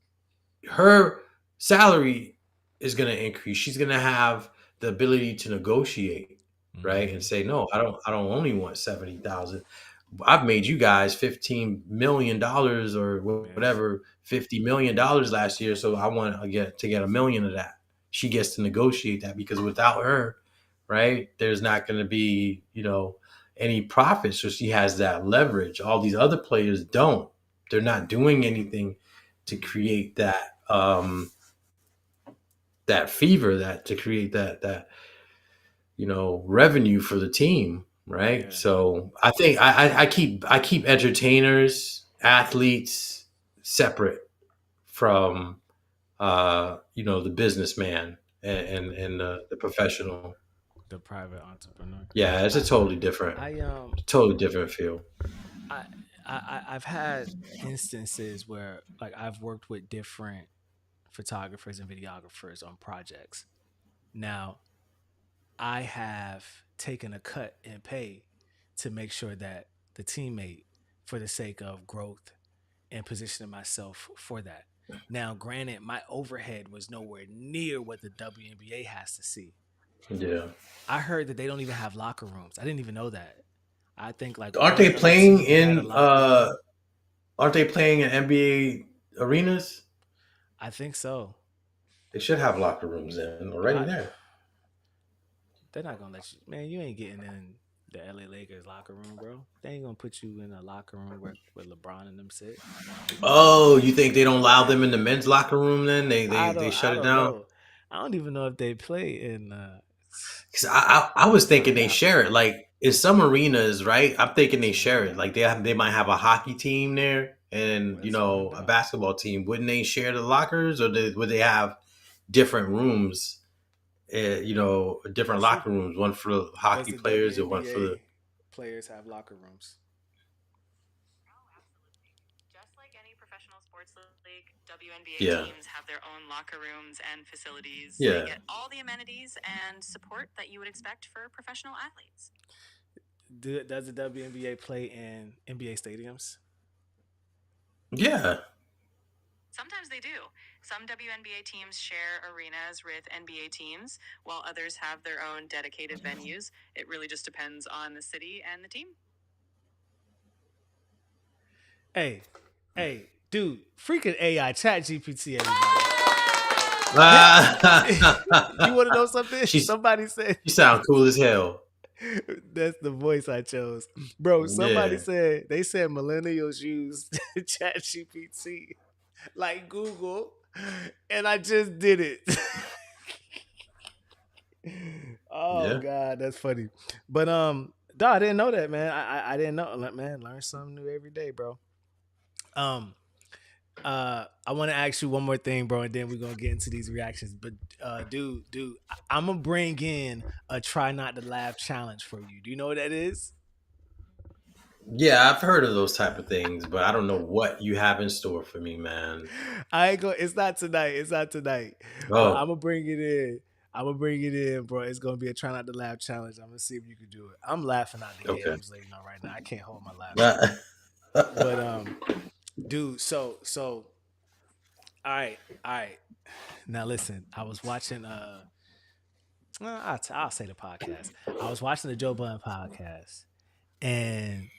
her salary is going to increase. She's going to have the ability to negotiate, right, and say, no, I don't only want 70,000. I've made you guys $15 million or Yeah. whatever, $50 million last year, so I want to get $1 million of that. She gets to negotiate that because without her, right, there's not going to be any profit. So she has that leverage. All these other players don't. They're not doing anything to create that fever, that to create that revenue for the team, right? Yeah. So I think I keep entertainers, athletes separate from the businessman and the professional. The private entrepreneur. Yeah, it's a I totally different feel. I've had instances where like I've worked with different photographers and videographers on projects. Now, I have taken a cut in pay to make sure that the teammate, for the sake of growth and positioning myself for that. Now, granted, my overhead was nowhere near what the WNBA has to see. Yeah. I heard that they don't even have locker rooms. I didn't even know that. I think like Aren't one they other playing team had a in locker room. aren't they playing in NBA arenas? I think so. They should have locker rooms in already I, there. they're not gonna let you. Man, you ain't getting in the LA Lakers locker room, bro. They ain't gonna put you in a locker room where LeBron and them sit. Oh, you think they don't allow them in the men's locker room then? They I shut it don't down? know. I don't even know if they play in. 'Cause I was thinking they Minneapolis. share it. Like in some arenas, right? I'm thinking they share it. Like they might have a hockey team there and That's what I a thought. basketball team. Wouldn't they share the lockers, or would they have different rooms? Different That's true. locker rooms. One for the Does hockey the players and one for the. WNBA players have locker rooms? Oh, absolutely. Just like any professional sports league, WNBA Yeah, teams have their own locker rooms and facilities. They yeah, get all the amenities and support that you would expect for professional athletes. Does the WNBA play in NBA stadiums? yeah. Sometimes they do. Some WNBA teams share arenas with NBA teams, while others have their own dedicated venues. It really just depends on the city and the team. Hey, hey, dude, freaking AI, Chat GPT, everybody. You want to know something? She's Somebody said she sound cool as hell. that's the voice I chose, bro. Somebody Yeah. said they said millennials use Chat GPT like Google, and I just did it. Oh Yeah. God, that's funny. But I didn't know that, man. I didn't know, man. Learn something new every day, bro. Um, I want to ask you one more thing, bro, and then we're gonna get into these reactions. But dude, I'm gonna bring in a try not to laugh challenge for you. Do you know what that is? Yeah, I've heard of those type of things, but I don't know what you have in store for me, man. I ain't go. It's not tonight. It's not tonight. But I'm Oh, gonna bring it in. I'm gonna bring it in, bro. It's gonna be a try not to laugh challenge. I'm gonna see if you can do it. I'm laughing out the gate. Okay. I'm just letting you know right now. I can't hold my laughter. But dude, so all right. Now listen, I was watching well, I'll say the podcast. I was watching the Joe Budden podcast, and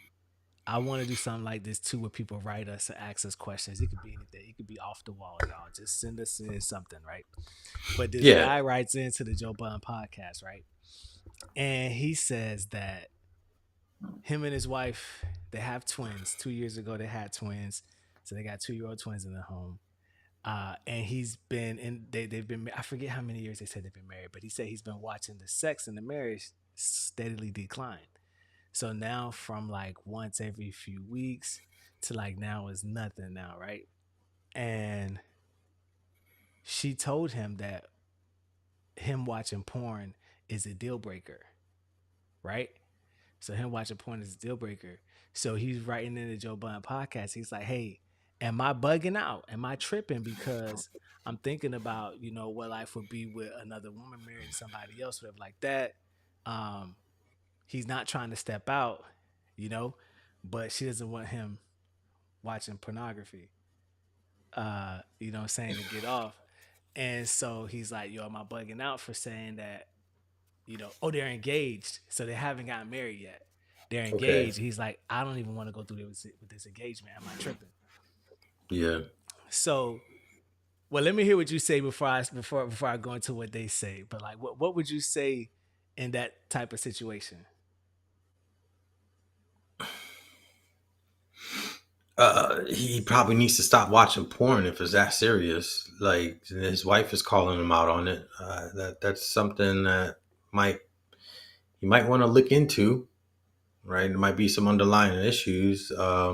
I want to do something like this too, where people write us and ask us questions. It could be anything. It could be off the wall, y'all. Just send us in something, right? But this Yeah. guy writes into the Joe Budden podcast, right? And he says that him and his wife, they have twins. 2 years ago, they had twins, so they got 2-year-old twins in the home. And he's been in. They've been. I forget how many years they said they've been married, but he said he's been watching the sex in the marriage steadily decline. So now from like once every few weeks to like now is nothing now, right? And she told him that him watching porn is a deal breaker, right? So him watching porn is a deal breaker. So he's writing in the Joe Budden podcast. He's like, "Hey, am I bugging out? Am I tripping? Because I'm thinking about what life would be with another woman married to somebody else, whatever like that. Um, he's not trying to step out, you know, but she doesn't want him watching pornography. You know what I'm saying, to get off. And so he's like, yo, am I bugging out for saying that, oh, they're engaged. So they haven't gotten married yet. They're Okay. engaged. He's like, I don't even want to go through with this engagement. Am I tripping? Yeah. So, well, let me hear what you say before I go into what they say. But like, what would you say in that type of situation? He probably needs to stop watching porn if it's that serious. Like his wife is calling him out on it. That's something that might he might want to look into. Right, there might be some underlying issues. I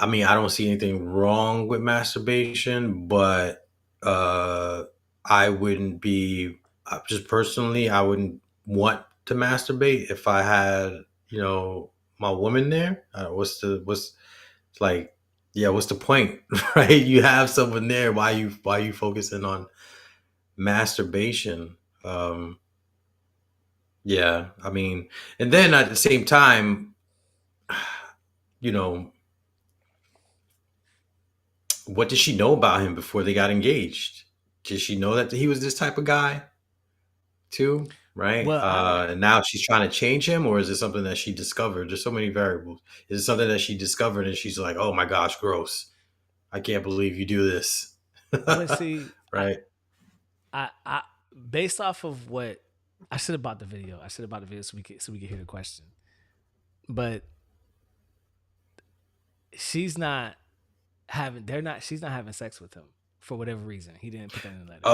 mean, I don't see anything wrong with masturbation, but I wouldn't be just personally. I wouldn't want to masturbate if I had, my woman there. What's like? Yeah, what's the point, right? You have someone there. Why you focusing on masturbation? Yeah, I mean, and then at the same time, you know, what did she know about him before they got engaged? Did she know that he was this type of guy too? Right. Well, I And now she's trying to change him, or is it something that she discovered? There's so many variables. Is it something that she discovered and she's like, oh my gosh, gross. I can't believe you do this. but see, Right. I based off of what I should have bought the video. I should have bought the video so we could hear the question. But she's not she's not having sex with him for whatever reason. He didn't put that in the letter.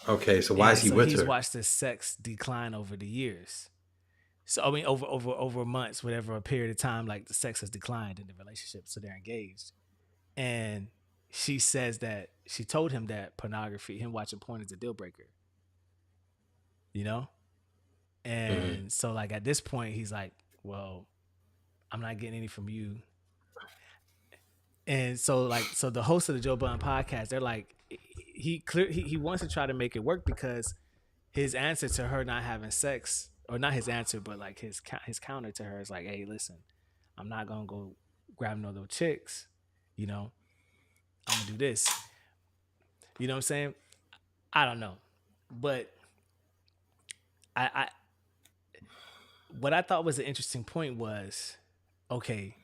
Okay. So why is And he so with he's her? watched the sex decline over the years. So I mean over months, whatever a period of time, like the sex has declined in the relationship, so they're engaged. And she says that she told him that pornography, him watching porn, is a deal breaker. You know? Mhm. And so like at this point he's like, well, I'm not getting any from you. And so the host of the Joe Budden podcast, they're like, he wants to try to make it work because his answer to her not having sex, or not his answer, but like his counter to her is like, hey, listen, I'm not gonna go grab no little chicks, you know, I'm gonna do this. You know what I'm saying? I don't know, but I what I thought was an interesting point was, okay,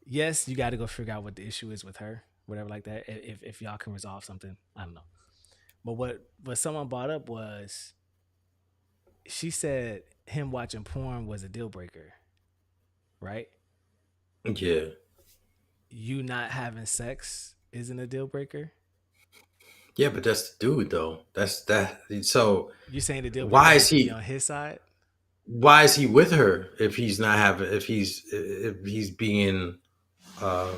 yes, you got to go figure out what the issue is with her, whatever like that. If y'all can resolve something, I don't know. But what someone brought up was, she said him watching porn was a deal breaker, right? Yeah. You not having sex isn't a deal breaker. Yeah, but that's the dude though. That's that. So You saying the deal breaker why is has to be he? on his side? Why is he with her if he's not having? If he's being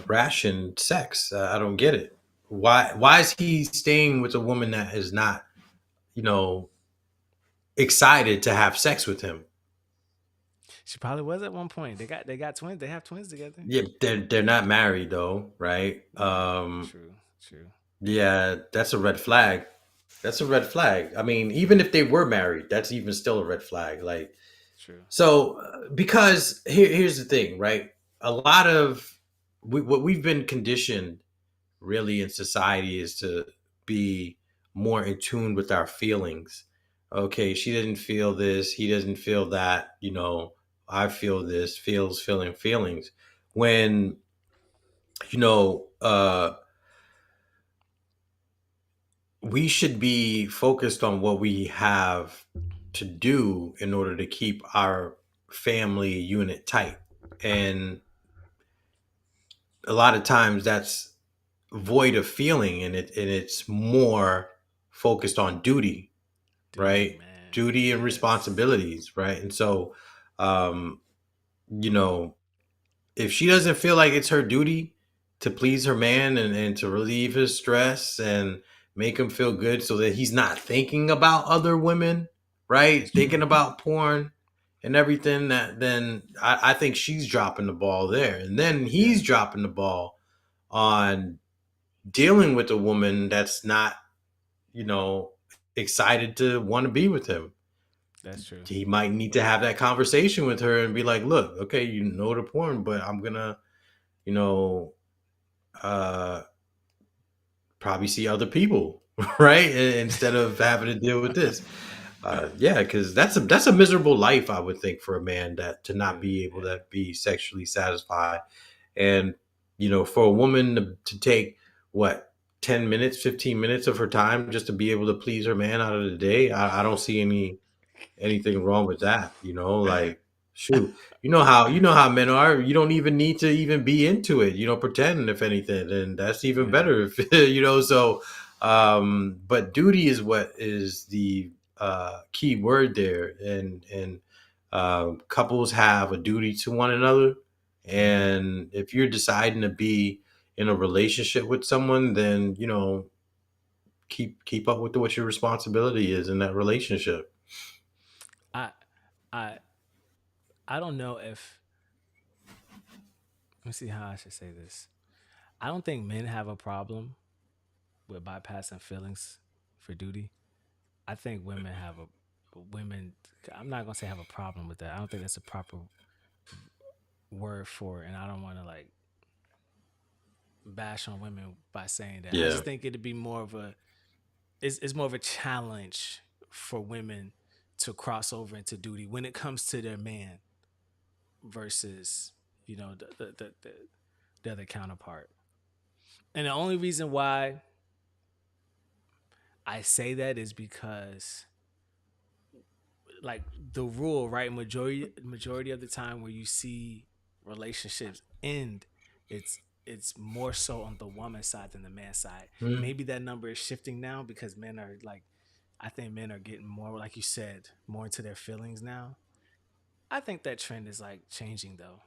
ration sex. I don't get it. Why is he staying with a woman that is not, you know, excited to have sex with him? She probably was at one point. They got twins. They have twins together. Yeah, they're not married though, right? True. Yeah, that's a red flag. That's a red flag. I mean, even if they were married, that's even still a red flag. Like, True. so because here's the thing, right? A lot of what we've been conditioned really in society is to be more in tune with our feelings. Okay, she didn't feel this, he doesn't feel that, I feel this, feeling feelings. When, you know, we should be focused on what we have to do in order to keep our family unit tight. And a lot of times that's void of feeling, and it's more focused on duty, Duty, right? man. Duty and Yes. responsibilities, right? And so, um, you know, if she doesn't feel like it's her duty to please her man, and to relieve his stress and make him feel good so that he's not thinking about other women, That's right? true. Thinking about porn and everything, that then I think she's dropping the ball there. And then Yeah, he's dropping the ball on dealing with a woman that's not, you know, excited to want to be with him. that's true. He might need to have that conversation with her and be like, look, okay, you know the porn, but I'm gonna, you know, uh probably see other people, right? Instead of having to deal with this. Yeah, because that's a miserable life, I would think, for a man, that to not be able Yeah. to be sexually satisfied. And for a woman to take what, 10 minutes, 15 minutes of her time just to be able to please her man out of the day, I don't see anything wrong with that. Like, shoot, you know how men are. You don't even need to even be into it, pretend, if anything, and that's even Yeah. better. If so, but duty is what is the key word there. And couples have a duty to one another. Hmm. And if you're deciding to be in a relationship with someone, then keep up with what your responsibility is in that relationship. I I I don't know if, let me see how I should say this. I don't think men have a problem with bypassing feelings for duty. I think women. I'm not gonna say have a problem with that. I don't think that's a proper word for it, and I don't want to like bash on women by saying that. I Yeah. just think it'd be more of a it's more of a challenge for women to cross over into duty when it comes to their man versus the other counterpart. And the only reason why I say that is because like the rule, right? Majority of the time where you see relationships end, it's it's more so on the woman's side than the man's side. Mhm. Maybe that number is shifting now because men are like, I think men are getting more, like you said, more into their feelings now. I think that trend is like changing though.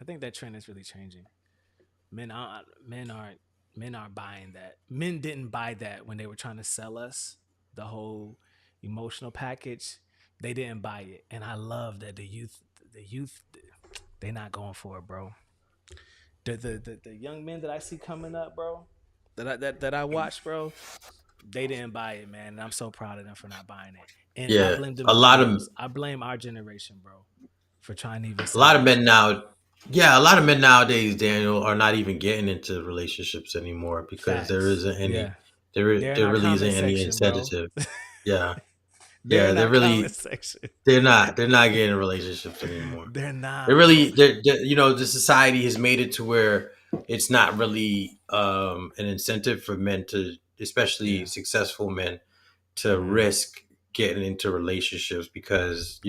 I think that trend is really changing. Men aren't men aren't men aren't buying that. Men didn't buy that when they were trying to sell us the whole emotional package. They didn't buy it, and I love that the youth, they not going for it, bro. The young men that I see coming up, bro, that I watch, bro, they didn't buy it, man. And I'm so proud of them for not buying it. And I Yeah, blame the a lot of millennials. I blame our generation, bro, for trying to even a lot sell of us, men bro. now. Yeah, a lot of men nowadays, Daniel, are not even getting into relationships anymore because there Facts. isn't any. Yeah. There They're in there our really isn't comment any section, bro. incentive. Yeah, They're yeah, in our comment section. they're not getting in relationships anymore. They're They're not, bro. really the society has made it to where it's not really an incentive for men to, especially Yeah. successful men, to Mm-hmm. risk getting into relationships because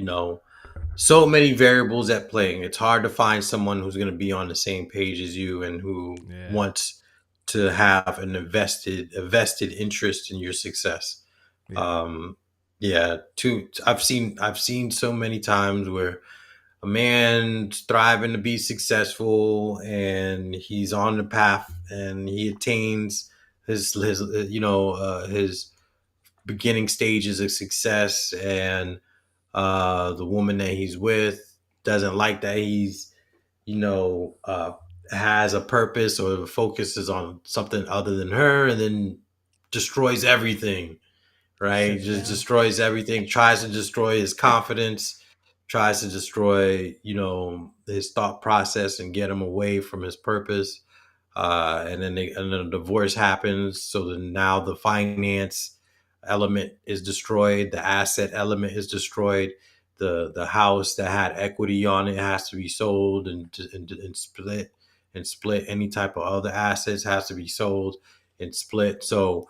so many variables at play. It's hard to find someone who's going to be on the same page as you and who Yeah. wants to have a vested interest in your success. Yeah. Um, yeah, I've seen so many times where a man's thriving to be successful and he's on the path and he attains his beginning stages of success, and the woman that he's with doesn't like that he's you know has a purpose or focuses on something other than her, and then destroys everything. right? Shut it Just down. destroys everything, tries to destroy his confidence, tries to destroy, his thought process and get him away from his purpose. And then a divorce happens. So then now the finance element is destroyed, the asset element is destroyed. The house that had equity on it has to be sold and split. Any type of other assets has to be sold and split. So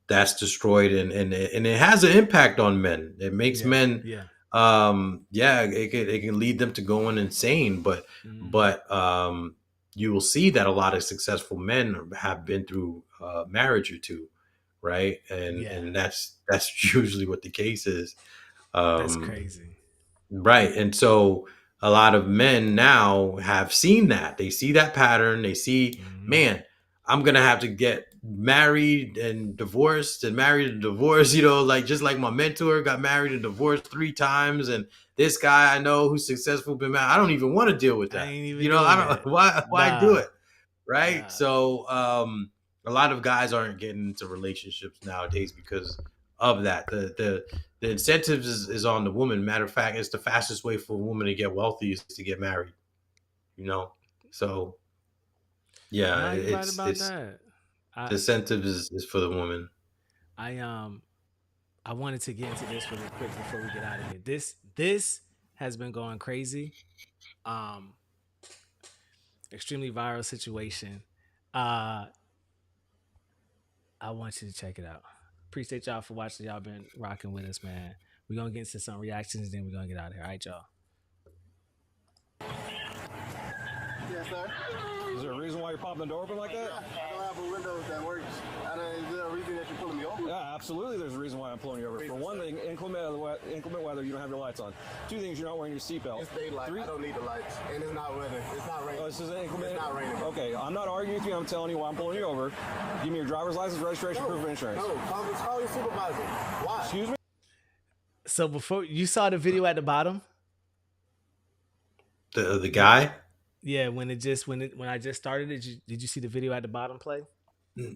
that's destroyed, and it has an impact on men. It makes Yeah. men, Yeah. it can lead them to going insane. But you will see that a lot of successful men have been through a marriage or two, right? And that's usually what the case is. That's crazy. Right. And so a lot of men now have seen that. They see that pattern. They see, man, I'm going to have to get married and divorced and married and divorced, like just like my mentor got married and divorced 3 times. And this guy I know who's successful been married. I don't even want to deal with I that. ain't even I doing don't that. why do it. Nah. Right. So a lot of guys aren't getting into relationships nowadays because of that. The incentives is on the woman. Matter of fact, it's the fastest way for a woman to get wealthy is to get married. So yeah, Nah, you're right it's about that. the incentive is for the woman. I wanted to get into this really quick before we get out of here. This has been going crazy. Extremely viral situation. I want you to check it out. Appreciate y'all for watching. Y'all been rocking with us, man. We're gonna get into some reactions, then we're gonna get out of here. All right, y'all. Yes, sir. Is there a reason why you're popping the door open like that? I don't have a window that works. Is there a reason that you're pulling me over? Yeah, absolutely. There's a reason why I'm pulling you over. For one thing, inclement weather, you don't have your lights on. 2 things, you're not wearing your seatbelt. It's daylight. 3, I don't need the lights. And it's not weather. It's not raining. oh, this is inclement. It's not raining. Okay, I'm not arguing with you. I'm telling you why I'm pulling you over. Give me your driver's license, registration, proof of insurance. No, call your supervisor. Why? Excuse me? So before you saw the video at the bottom, The guy? yeah, when I just started it, did you see the video at the bottom play?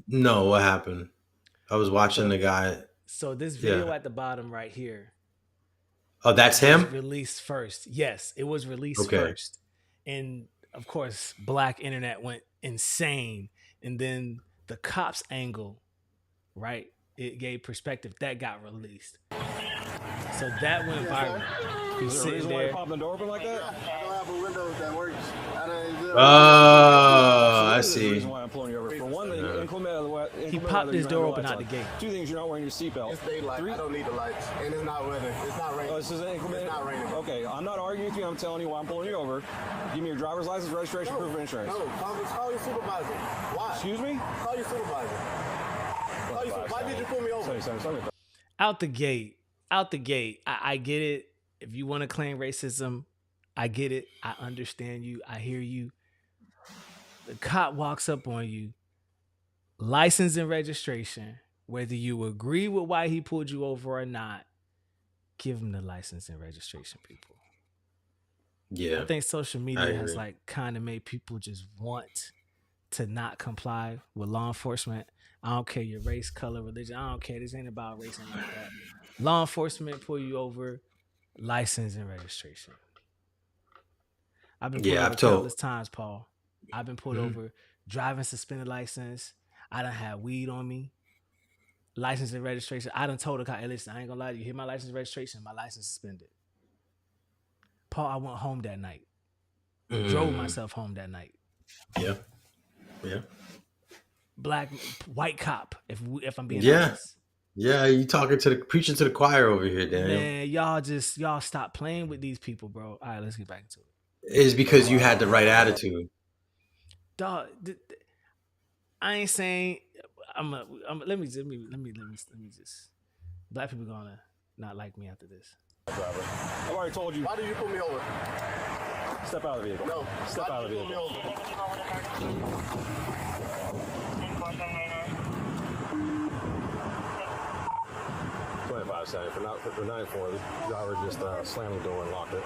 No, what happened? I was watching the guy. So this video at the bottom right here. Oh, that's him? Released first. Yes, it was released Okay. first. And of course, Black internet went insane. And then the cops angle, right? It gave perspective. That got released. So that went viral. He's Is there a sitting reason why you're there. popping the door open like that? I don't have a window that works. Oh, I There's a see. reason why I'm pulling you over. For one thing, He popped his door open out the gate. 2 things, you're not wearing your seatbelt. It's daylight. 3, I don't need the lights. And it's not weather. It's not raining. oh, this is inclement. It's not raining. Okay, I'm not arguing with you. I'm telling you why I'm pulling you over. Give me your driver's license, registration, proof of insurance. No, call your supervisor. Why? Excuse me? Call your supervisor. Why did you pull me over? Sorry. Out the gate. I get it. If you want to claim racism, I get it. I understand you. I hear you. The cop walks up on you, license and registration, whether you agree with why he pulled you over or not, give him the license and registration, people. Yeah. I think social I media has agree. kind of made people just want to not comply with law enforcement. I don't care your race, color, religion. I don't care. This ain't about race and like that. Law enforcement pull you over, license and registration. I've been pulled over countless times, Paul. I've been pulled over, driving suspended license. I done had weed on me. License and registration. I done told the cop, hey, listen, I ain't gonna lie to you. Here's my license and registration. My license suspended. Paul, I went home that night. Drove myself home that night. Yeah. White cop, if I'm being Yeah. honest. Yeah, you preaching to the choir over here, Daniel. Man, y'all stop playing with these people, bro. All right, let's get back into it. It's because you had the right attitude. Dog, I ain't saying let me just. Black people gonna not like me after this. I've already told you. Why did you pull me over? Step out of the vehicle. No. Step out of the Why did you vehicle. pull me over? 25 seconds. For 9-4, the driver just slammed the door and locked it.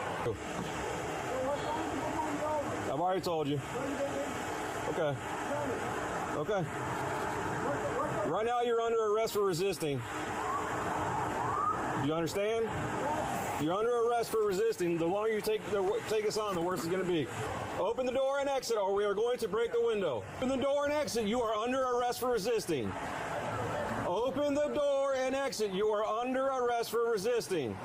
I've already told you. Okay. Right now, you're under arrest for resisting. You understand? You're under arrest for resisting. The longer you take us on, the worse it's going to be. Open the door and exit, or we are going to break the window. Open the door and exit. You are under arrest for resisting. Open the door and exit. You are under arrest for resisting.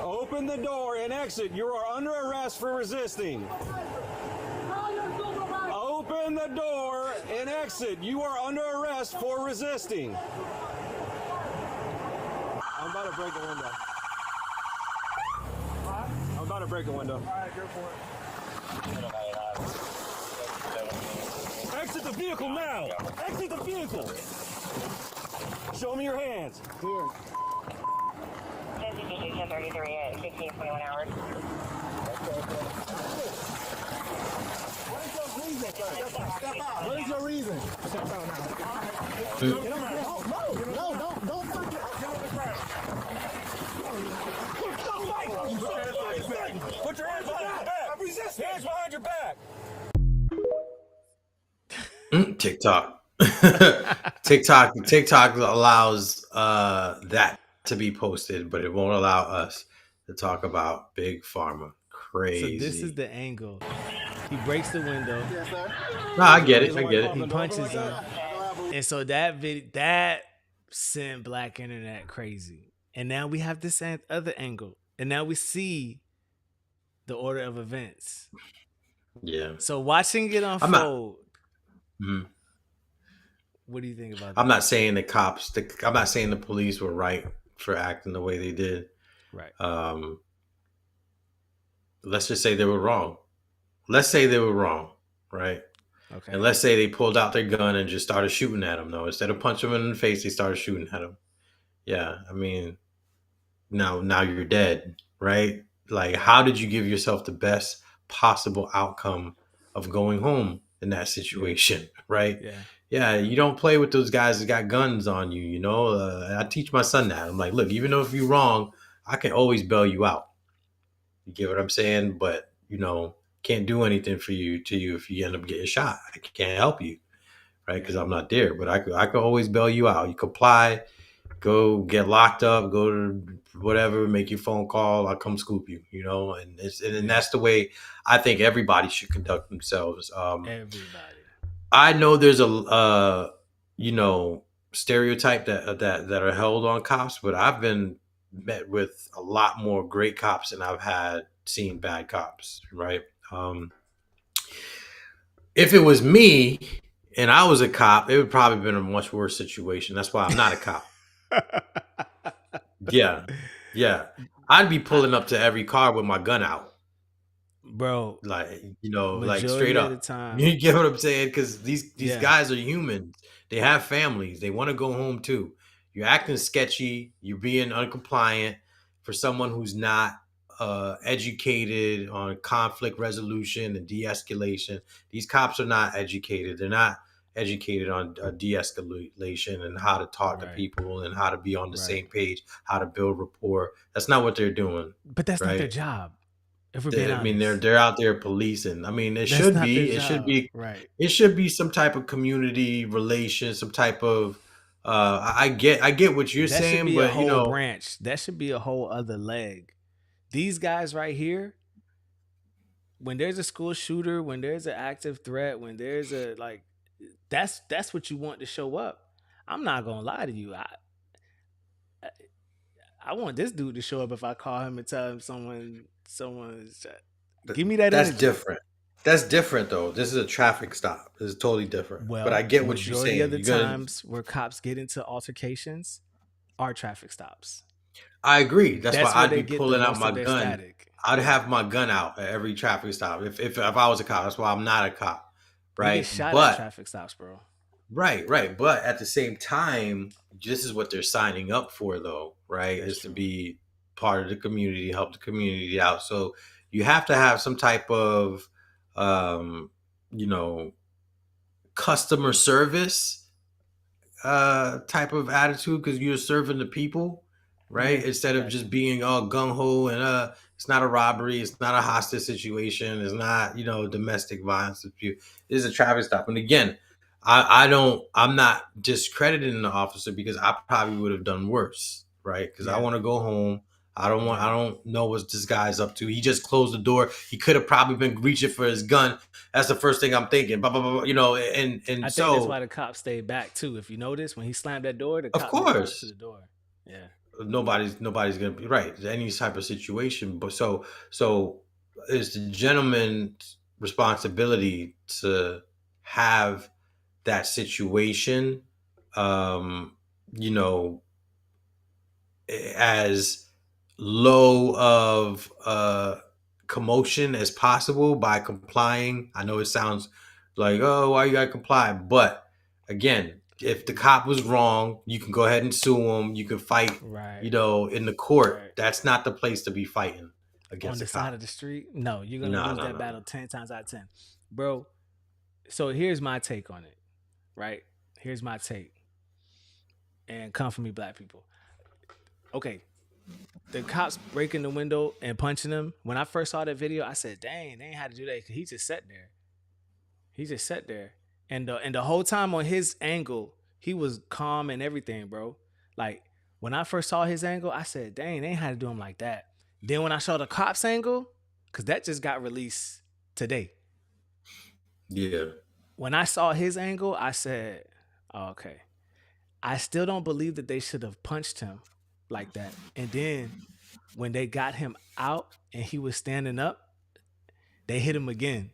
Open the door and exit. You are under arrest for resisting. Open the door and exit. You are under arrest for resisting. I'm about to break the window. I'm about to break the window. Exit the vehicle now! Exit the vehicle! Show me your hands. Here. 1033 at 1521 hours. Step out. What is your reason? Step out now. No, don't fucking. Put your hands behind your back! I'm resisting! Hands behind your back! TikTok. TikTok allows that to be posted, but it won't allow us to talk about Big Pharma. Crazy. So this is the angle. He breaks the window. Yes, sir. No, I get it. He punches him. And so that sent Black Internet crazy. And now we have this other angle. And now we see the order of events. Yeah. So watching it unfold, Mhm. what do you think about that? I'm not saying I'm not saying the police were right for acting the way they did. Right. Let's just say they were wrong. Let's say they were wrong, right? Okay. And let's say they pulled out their gun and just started shooting at him, though. Instead of punching him in the face, they started shooting at him. Yeah, I mean, now you're dead, right? Like, how did you give yourself the best possible outcome of going home in that situation, right? Yeah. Yeah, you don't play with those guys that got guns on you, you know? I teach my son that. I'm like, look, even though if you're wrong, I can always bail you out. You get what I'm saying? But, can't do anything for you if you end up getting shot. I can't help you, right? Because I'm not there. But I could always bail you out. You comply, go get locked up, go to whatever, make your phone call. I'll come scoop you, and that's the way I think everybody should conduct themselves. Everybody. I know there's a stereotype that are held on cops, but I've been met with a lot more great cops than I've seen bad cops, right? If it was me and I was a cop, it would probably been a much worse situation. That's why I'm not a cop. Yeah. I'd be pulling up to every car with my gun out. Bro. Like straight up. Of the time. You get what I'm saying? Because these guys are humans. They have families. They want to go home too. You're acting sketchy. You're being uncompliant for someone who's not educated on conflict resolution and de-escalation. These cops are not educated. They're not educated on de-escalation and how to talk to people and how to be on the same page, how to build rapport. That's not what they're doing. But that's not their job. If we're being honest. I mean, they're out there policing. I mean, it should be right. It should be some type of community relation, some type of. I get what you're saying, should be but a whole branch. That should be a whole other leg. These guys right here, when there's a school shooter, when there's an active threat, when there's that's what you want to show up. I'm not gonna lie to you. I want this dude to show up if I call him and tell him someone's give me that. That's energy. different. That's different though. This is a traffic stop. This is totally different. Well, but I get what you're saying. Majority of the times where cops get into altercations are traffic stops. I agree. That's why I'd be pulling out my gun. Static. I'd have my gun out at every traffic stop. If I was a cop, that's why I'm not a cop. Right. You get shot at traffic stops, bro. Right. But at the same time, this is what they're signing up for, though, right? That's true. To be part of the community, help the community out. So you have to have some type of, customer service type of attitude because you're serving the people, right? Yeah, Instead I of got just you. being all gung ho and it's not a robbery, it's not a hostage situation, it's not domestic violence dispute. This is a traffic stop, and again, I'm not discrediting the officer because I probably would have done worse, right? Because I Yeah, want to go home. I right. don't know what this guy's up to. He just closed the door. He could have probably been reaching for his gun. That's the first thing I'm thinking. Blah, blah, blah, and I think that's so why the cops stayed back too. If you notice, when he slammed that door, the of cops didn't run to course the door. Yeah, nobody's gonna be right any type of situation. But so it's the gentleman's responsibility to have that situation, um, you know, as low of commotion as possible by complying. I know it sounds like, oh, why you gotta comply? But again, if the cop was wrong, you can go ahead and sue him. You can fight, right, in the court. right. That's not the place to be fighting On against a the side cop. of the street, no, you're gonna No, lose no, that no, no. battle 10 times out of 10, bro. So here's my take on it. Right, here's my take, and come for me, black people. Okay, the cops breaking the window and punching him. When I first saw that video, I said, "Dang, they ain't had to do that." 'Cause he just sat there. He just sat there, and the whole time on his angle, he was calm and everything, bro. Like when I first saw his angle, I said, "Dang, they ain't had to do him like that." Then when I saw the cops angle, because that just got released today. Yeah, When I saw his angle, I said, oh, "Okay." I still don't believe that they should have punched him like that. And then when they got him out and he was standing up, they hit him again.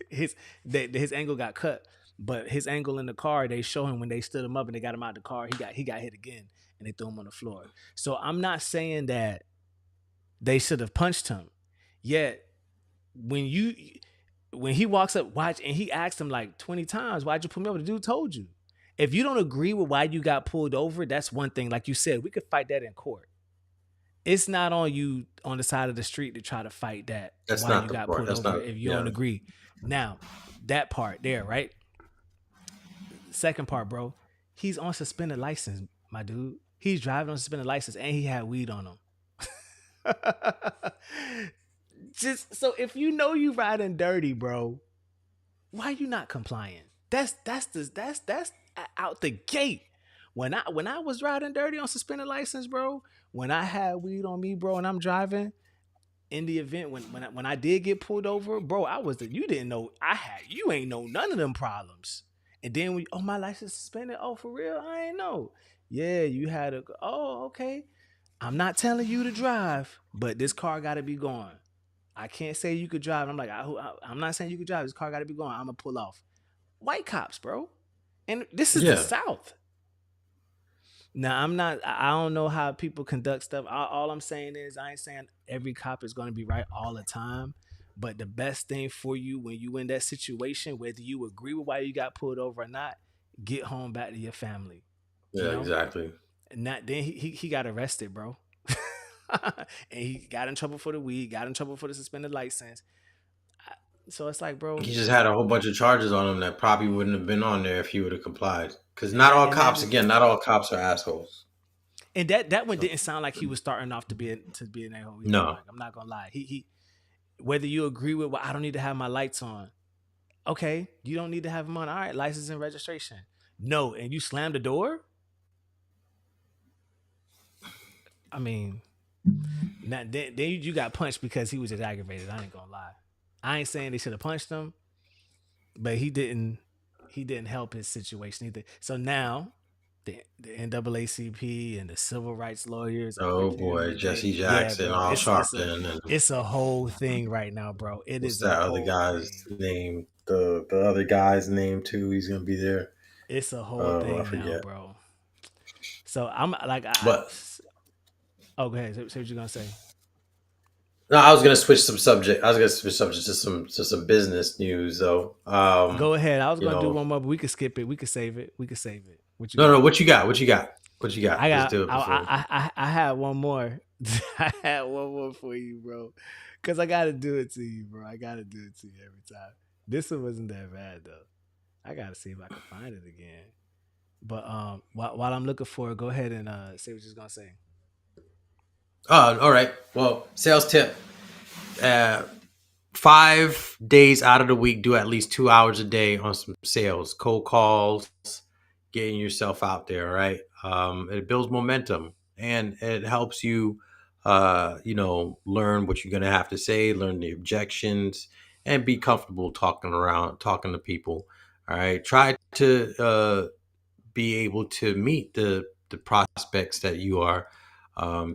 his his angle got cut, but his angle in the car, they show him when they stood him up and they got him out of the car. He got hit again, and they threw him on the floor. So I'm not saying that they should have punched him. Yet when he walks up, watch, and he asked him like 20 times, "Why'd you pull me over?" The dude told you. If you don't agree with why you got pulled over, that's one thing. Like you said, we could fight that in court. It's not on you on the side of the street to try to fight that that's why not you the got part. pulled That's over not. if you don't Yeah, agree. Now, that part there, right? Second part, bro. He's on suspended license, my dude. He's driving on suspended license and he had weed on him. Just so if you know you riding dirty, bro, why you not complying? That's out the gate. When I was riding dirty on suspended license, bro, when I had weed on me, bro, and I'm driving, in the event when I did get pulled over, bro, you didn't know you ain't know none of them problems. And then my license suspended. Oh, for real? I ain't know. Yeah, you had a okay. I'm not telling you to drive, but this car got to be going. I can't say you could drive. I'm like, I'm not saying you could drive. This car got to be going. I'm gonna pull off. White cops, bro, and this is the yeah. South. Now I'm not. I don't know how people conduct stuff. All I'm saying is, I ain't saying every cop is going to be right all the time. But the best thing for you when you in that situation, whether you agree with why you got pulled over or not, get home back to your family. You Yeah, know, exactly. and then he got arrested, bro, and he got in trouble for the weed, got in trouble for the suspended license. So it's like, bro, He just had a whole bunch of charges on him that probably wouldn't have been on there if he would have complied. Because and not that all and that cops, is again, not all cops are assholes. and that one So didn't sound like he was starting off to be an a-hole either. no, Like, I'm not gonna lie, he whether you agree with, well, I don't need to have my lights on. Okay, you don't need to have them on. All right, license and registration. No, and you slam the door. I mean, then you got punched because he was just aggravated. I ain't gonna lie. I ain't saying they should have punched him, but he didn't. He didn't help his situation either. So now, the NAACP and the civil rights lawyers are oh reviewing boy, it. Jesse Yeah, Jackson, bro, Al Sharpton, and it's a whole thing right now, bro. It what's is a that other whole guy's thing. name? The other guy's name too. He's gonna be there. It's a whole Oh, I thing now, forget. bro. So I'm like, But oh, go ahead. Say what you're gonna say. no, I was gonna switch some subject. I was gonna switch subject to some business news though. Go ahead. I was You gonna do know, one more, but we could skip it. We could save it. We could save it. What you no, no. got? What you got? What you got? What you got? I Let's got. do it before. I had one more. I had one more for you, bro. Cause I gotta do it to you, bro. I gotta do it to you every time. This one wasn't that bad though. I gotta see if I can find it again. But while I'm looking for it, go ahead and say what you're gonna say. All right. Well, sales tip. 5 days out of the week, do at least 2 hours a day on some sales, cold calls, getting yourself out there. Right. It builds momentum and it helps you, learn what you're going to have to say, learn the objections, and be comfortable talking to people. All right. Try to be able to meet the prospects that you are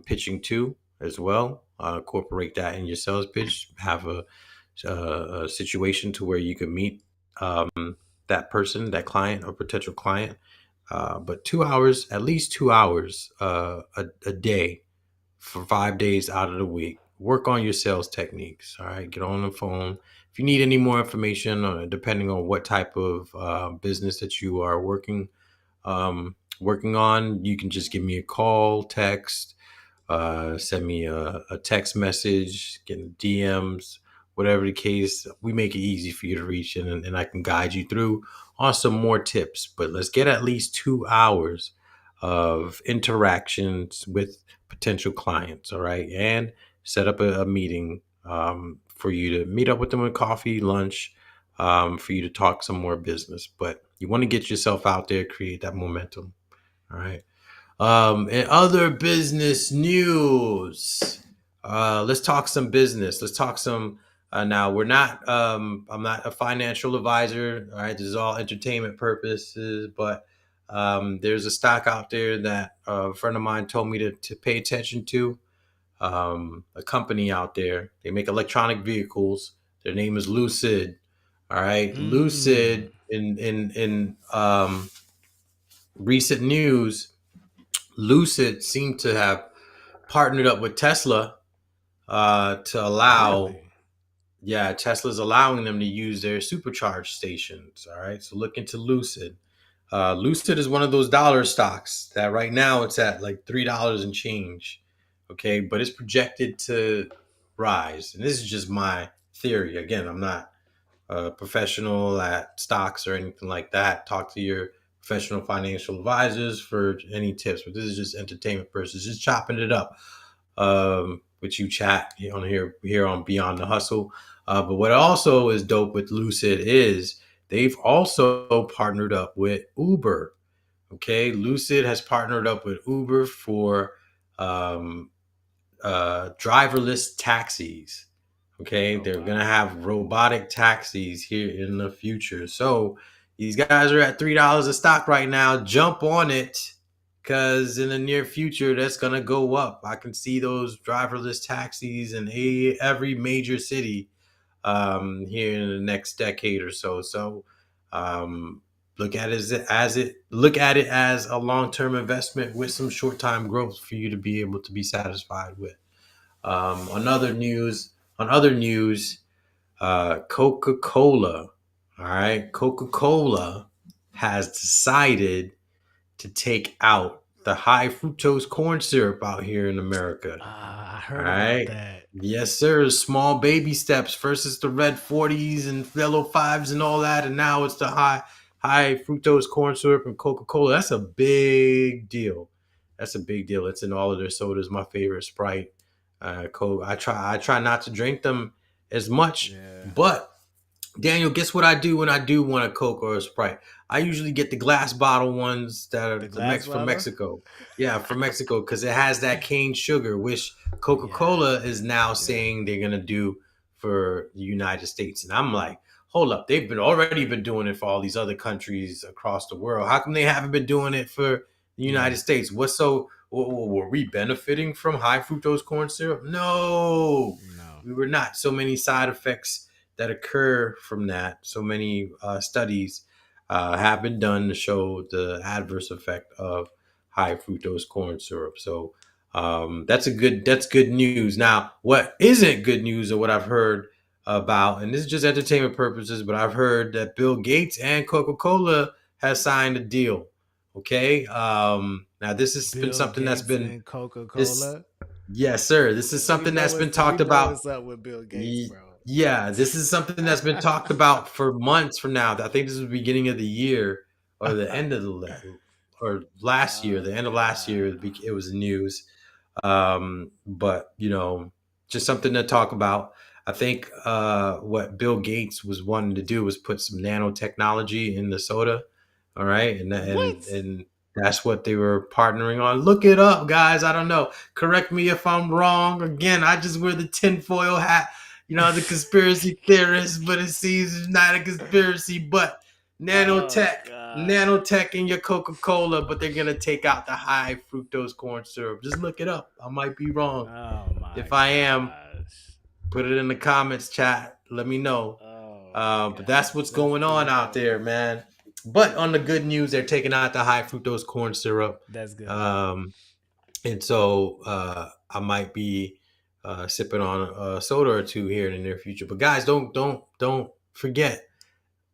pitching to as well. Incorporate that in your sales pitch. Have a situation to where you can meet that person, that client or potential client. But 2 hours, at least 2 hours a day for 5 days out of the week. Work on your sales techniques. All right. Get on the phone. If you need any more information, depending on what type of business that you are working on, you can just give me a call, text, send me a text message, get in DMs, whatever the case. We make it easy for you to reach and I can guide you through on some more tips. But let's get at least 2 hours of interactions with potential clients. All right. And set up a meeting for you to meet up with them with coffee, lunch, for you to talk some more business. But you want to get yourself out there, create that momentum. All right. In other business news, let's talk some business. Let's talk some. Now we're not. I'm not a financial advisor. All right, this is all entertainment purposes. But there's a stock out there that a friend of mine told me to pay attention to. A company out there. They make electronic vehicles. Their name is Lucid. All right, Lucid. In recent news, Lucid seemed to have partnered up with Tesla to allow, Really? yeah, Tesla's allowing them to use their supercharge stations. All right, so look into Lucid. Lucid is one of those dollar stocks that right now it's at like $3 and change. Okay, but it's projected to rise, and this is just my theory. Again, I'm not a professional at stocks or anything like that. Talk to your professional financial advisors for any tips, but this is just entertainment purposes, just chopping it up with you chat on here on Beyond the Hustle. But what also is dope with Lucid is they've also partnered up with Uber. Okay, Lucid has partnered up with Uber for driverless taxis. Okay, they're gonna have robotic taxis here in the future. So these guys are at $3 a stock right now. Jump on it, because in the near future that's gonna go up. I can see those driverless taxis in every major city here in the next decade or so. So look at it as a long-term investment with some short-time growth for you to be able to be satisfied with. On other news, Coca-Cola. All right, Coca-Cola has decided to take out the high fructose corn syrup out here in America. I All heard about right. that. Yes, sir. Small baby steps. First it's the red 40s and yellow 5s and all that, and now it's the high fructose corn syrup and Coca-Cola. That's a big deal. It's in all of their sodas. My favorite, Sprite, Coke. I try not to drink them as much, Yeah. but Daniel, guess what I do when I do want a Coke or a Sprite? I usually get the glass bottle ones that are from Mexico. Yeah, from Mexico, because it has that cane sugar, which Coca-Cola is now saying they're gonna do for the United States. And I'm like, hold up, they've already been doing it for all these other countries across the world. How come they haven't been doing it for the United States? Were we benefiting from high fructose corn syrup? No, we were not. So many side effects that occur from that. So many studies have been done to show the adverse effect of high fructose corn syrup. So that's good news. Now, what isn't good news, or what I've heard about, and this is just entertainment purposes, but I've heard that Bill Gates and Coca-Cola has signed a deal. Okay. Now this has been something that's been Coca-Cola. Yes, sir. This is something that's been talked about. What's up with Bill Gates, bro? Yeah, this is something that's been talked about for months from now. I think this is the beginning of the year, or the end of last year, the end of last year, it was news. But just something to talk about. I think what Bill Gates was wanting to do was put some nanotechnology in the soda. All right, What? and that's what they were partnering on. Look it up, guys. I don't know. Correct me if I'm wrong. Again, I just wear the tinfoil hat, the conspiracy theorist, but it seems it's not a conspiracy. But Oh nanotech, God. nanotech in your Coca-Cola, but they're gonna take out the high fructose corn syrup. Just look it up. I might be wrong. Oh my If I am, gosh. put it in the comments chat. Let me know. Oh my But that's gosh. what's going on out there, man. But on the good news, they're taking out the high fructose corn syrup. That's good. And so I might be sipping on a soda or two here in the near future. But guys, don't forget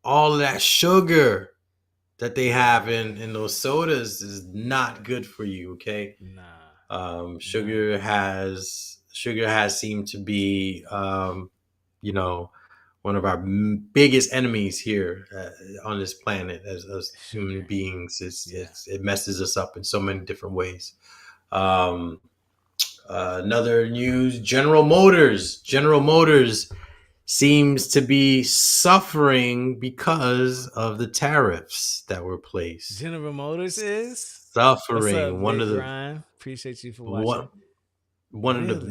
all of that sugar that they have in those sodas is not good for you. Okay. Nah. Sugar has seemed to be one of our biggest enemies here on this planet as human beings. It messes us up in so many different ways. Another news: General Motors seems to be suffering because of the tariffs that were placed. General Motors is Suffering. What's up, Big Ryan? Appreciate you for watching. One of the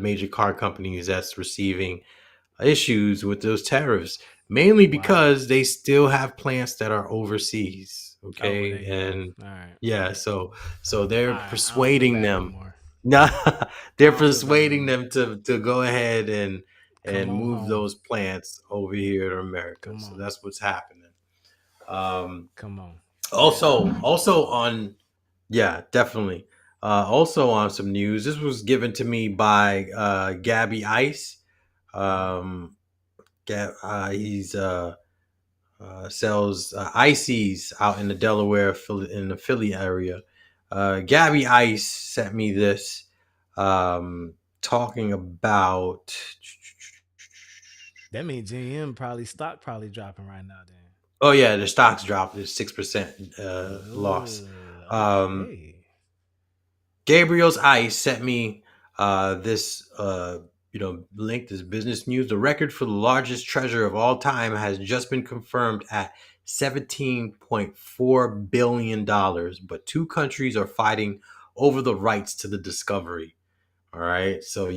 major car companies that's receiving issues with those tariffs, mainly because they still have plants that are overseas. Okay, and all right, so they're persuading them. To go ahead and move those plants over here to America. So that's what's happening. Come on. Also on, definitely. Also on some news, this was given to me by Gabby Ice. He's sells ices out in the Delaware, in the Philly area. Gabby Ice sent me this, talking about. That means GM stock dropping right now. Then. Oh yeah, the stock's dropped. There's 6% loss. Okay. Gabriel's Ice sent me this link, this business news. The record for the largest treasure of all time has just been confirmed at $17.4 billion, but two countries are fighting over the rights to the discovery. All right, so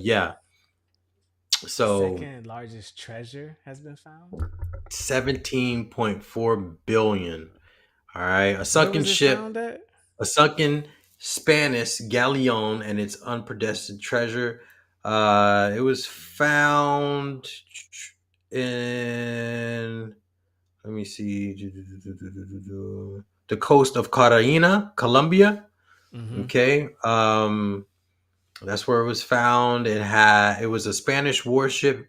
second largest treasure has been found. 17.4 billion. All right, a sunken ship, a sunken Spanish galleon and its unprotected treasure. It was found in, let me see, the coast of Cartagena, Colombia. Mm-hmm. Okay. That's where it was found. It was a Spanish warship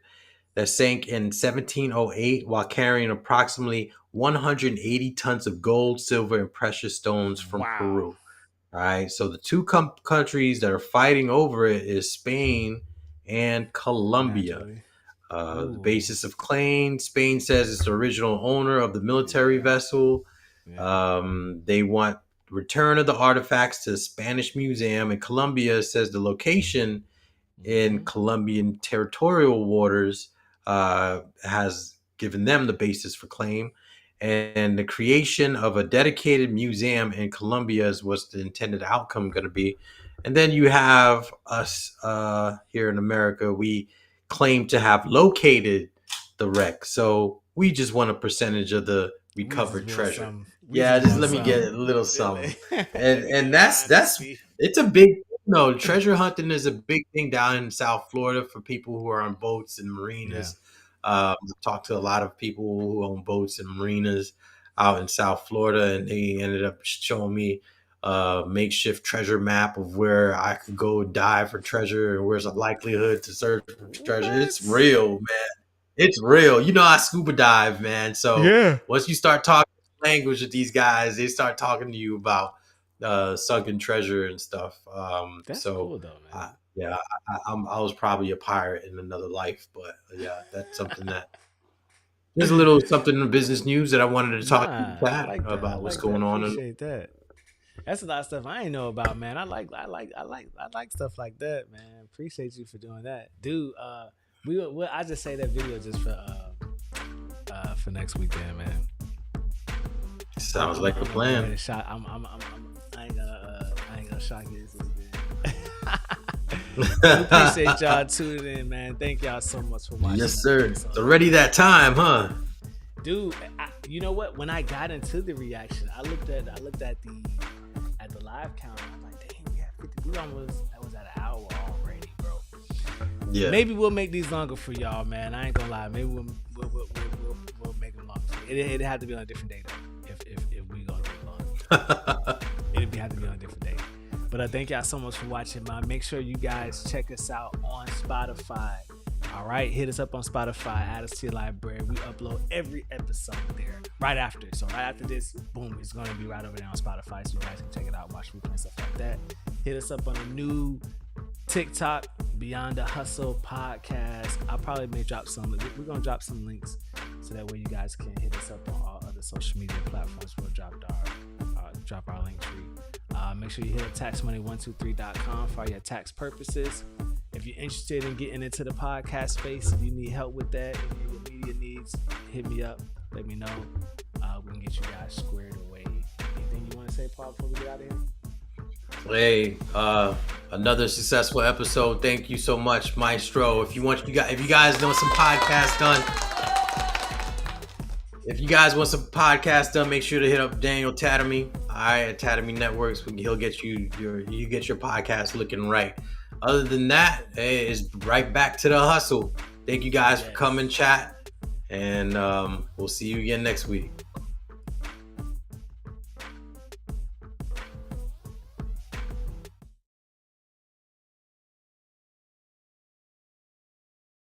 that sank in 1708 while carrying approximately 180 tons of gold, silver, and precious stones from Peru. All right, so the two countries that are fighting over it is Spain and Colombia. The basis of claim: Spain says it's the original owner of the military vessel. They want return of the artifacts to the Spanish museum, and Colombia says the location in Colombian territorial waters has given them the basis for claim. And the creation of a dedicated museum in Colombia is what's the intended outcome going to be. And then you have us here in America. We claim to have located the wreck, so we just want a percentage of the recovered treasure. Just let me get a little something. And that's it's a big treasure hunting is a big thing down in South Florida for people who are on boats and marinas. I've talked to a lot of people who own boats and marinas out in South Florida, and they ended up showing me a makeshift treasure map of where I could go dive for treasure and where's a likelihood to search for treasure. It's real, man. It's real. I scuba dive, man. So once you start talking language with these guys, they start talking to you about sunken treasure and stuff. That's cool though, man. I was probably a pirate in another life, but that's something that there's a little something in the business news that I wanted to talk about what's going on. Appreciate that. That's a lot of stuff I ain't know about, man. I like stuff like that, man. Appreciate you for doing that, dude. I just say that video just for next weekend, man. Sounds like a plan. I ain't gonna shock you this weekend. Appreciate y'all tuning in, man. Thank y'all so much for watching. Yes, sir. It's already that time, huh? Dude, you know what? When I got into the reaction, I looked at the live count. I'm like, dang, we had 50. That was at an hour already, bro. Yeah. Maybe we'll make these longer for y'all, man. I ain't gonna lie. Maybe we'll make them longer. It'd have to be on a different day though. If we gonna do it long, it'd have to be on a different day. But thank y'all so much for watching, man. Make sure you guys check us out on Spotify. All right, hit us up on Spotify, add us to your library. We upload every episode there right after. So right after this, boom, it's going to be right over there on Spotify, so you guys can check it out, watch replay and stuff like that. Hit us up on a new TikTok, Beyond the Hustle podcast. I probably may drop some. We're going to drop some links so that way you guys can hit us up on all other social media platforms. We'll drop our link tree. Make sure you hit up taxmoney123.com for all your tax purposes. If you're interested in getting into the podcast space, if you need help with that, if you have media needs, hit me up. Let me know. We can get you guys squared away. Anything you want to say, Paul, before we get out of here? Hey, another successful episode. Thank you so much, Maestro. If you guys want some podcasts done, make sure to hit up Daniel Tatamy. All right, at Tatamy Networks. He'll get you get your podcast looking right. Other than that, hey, it's right back to the hustle. Thank you guys for coming, chat, and we'll see you again next week.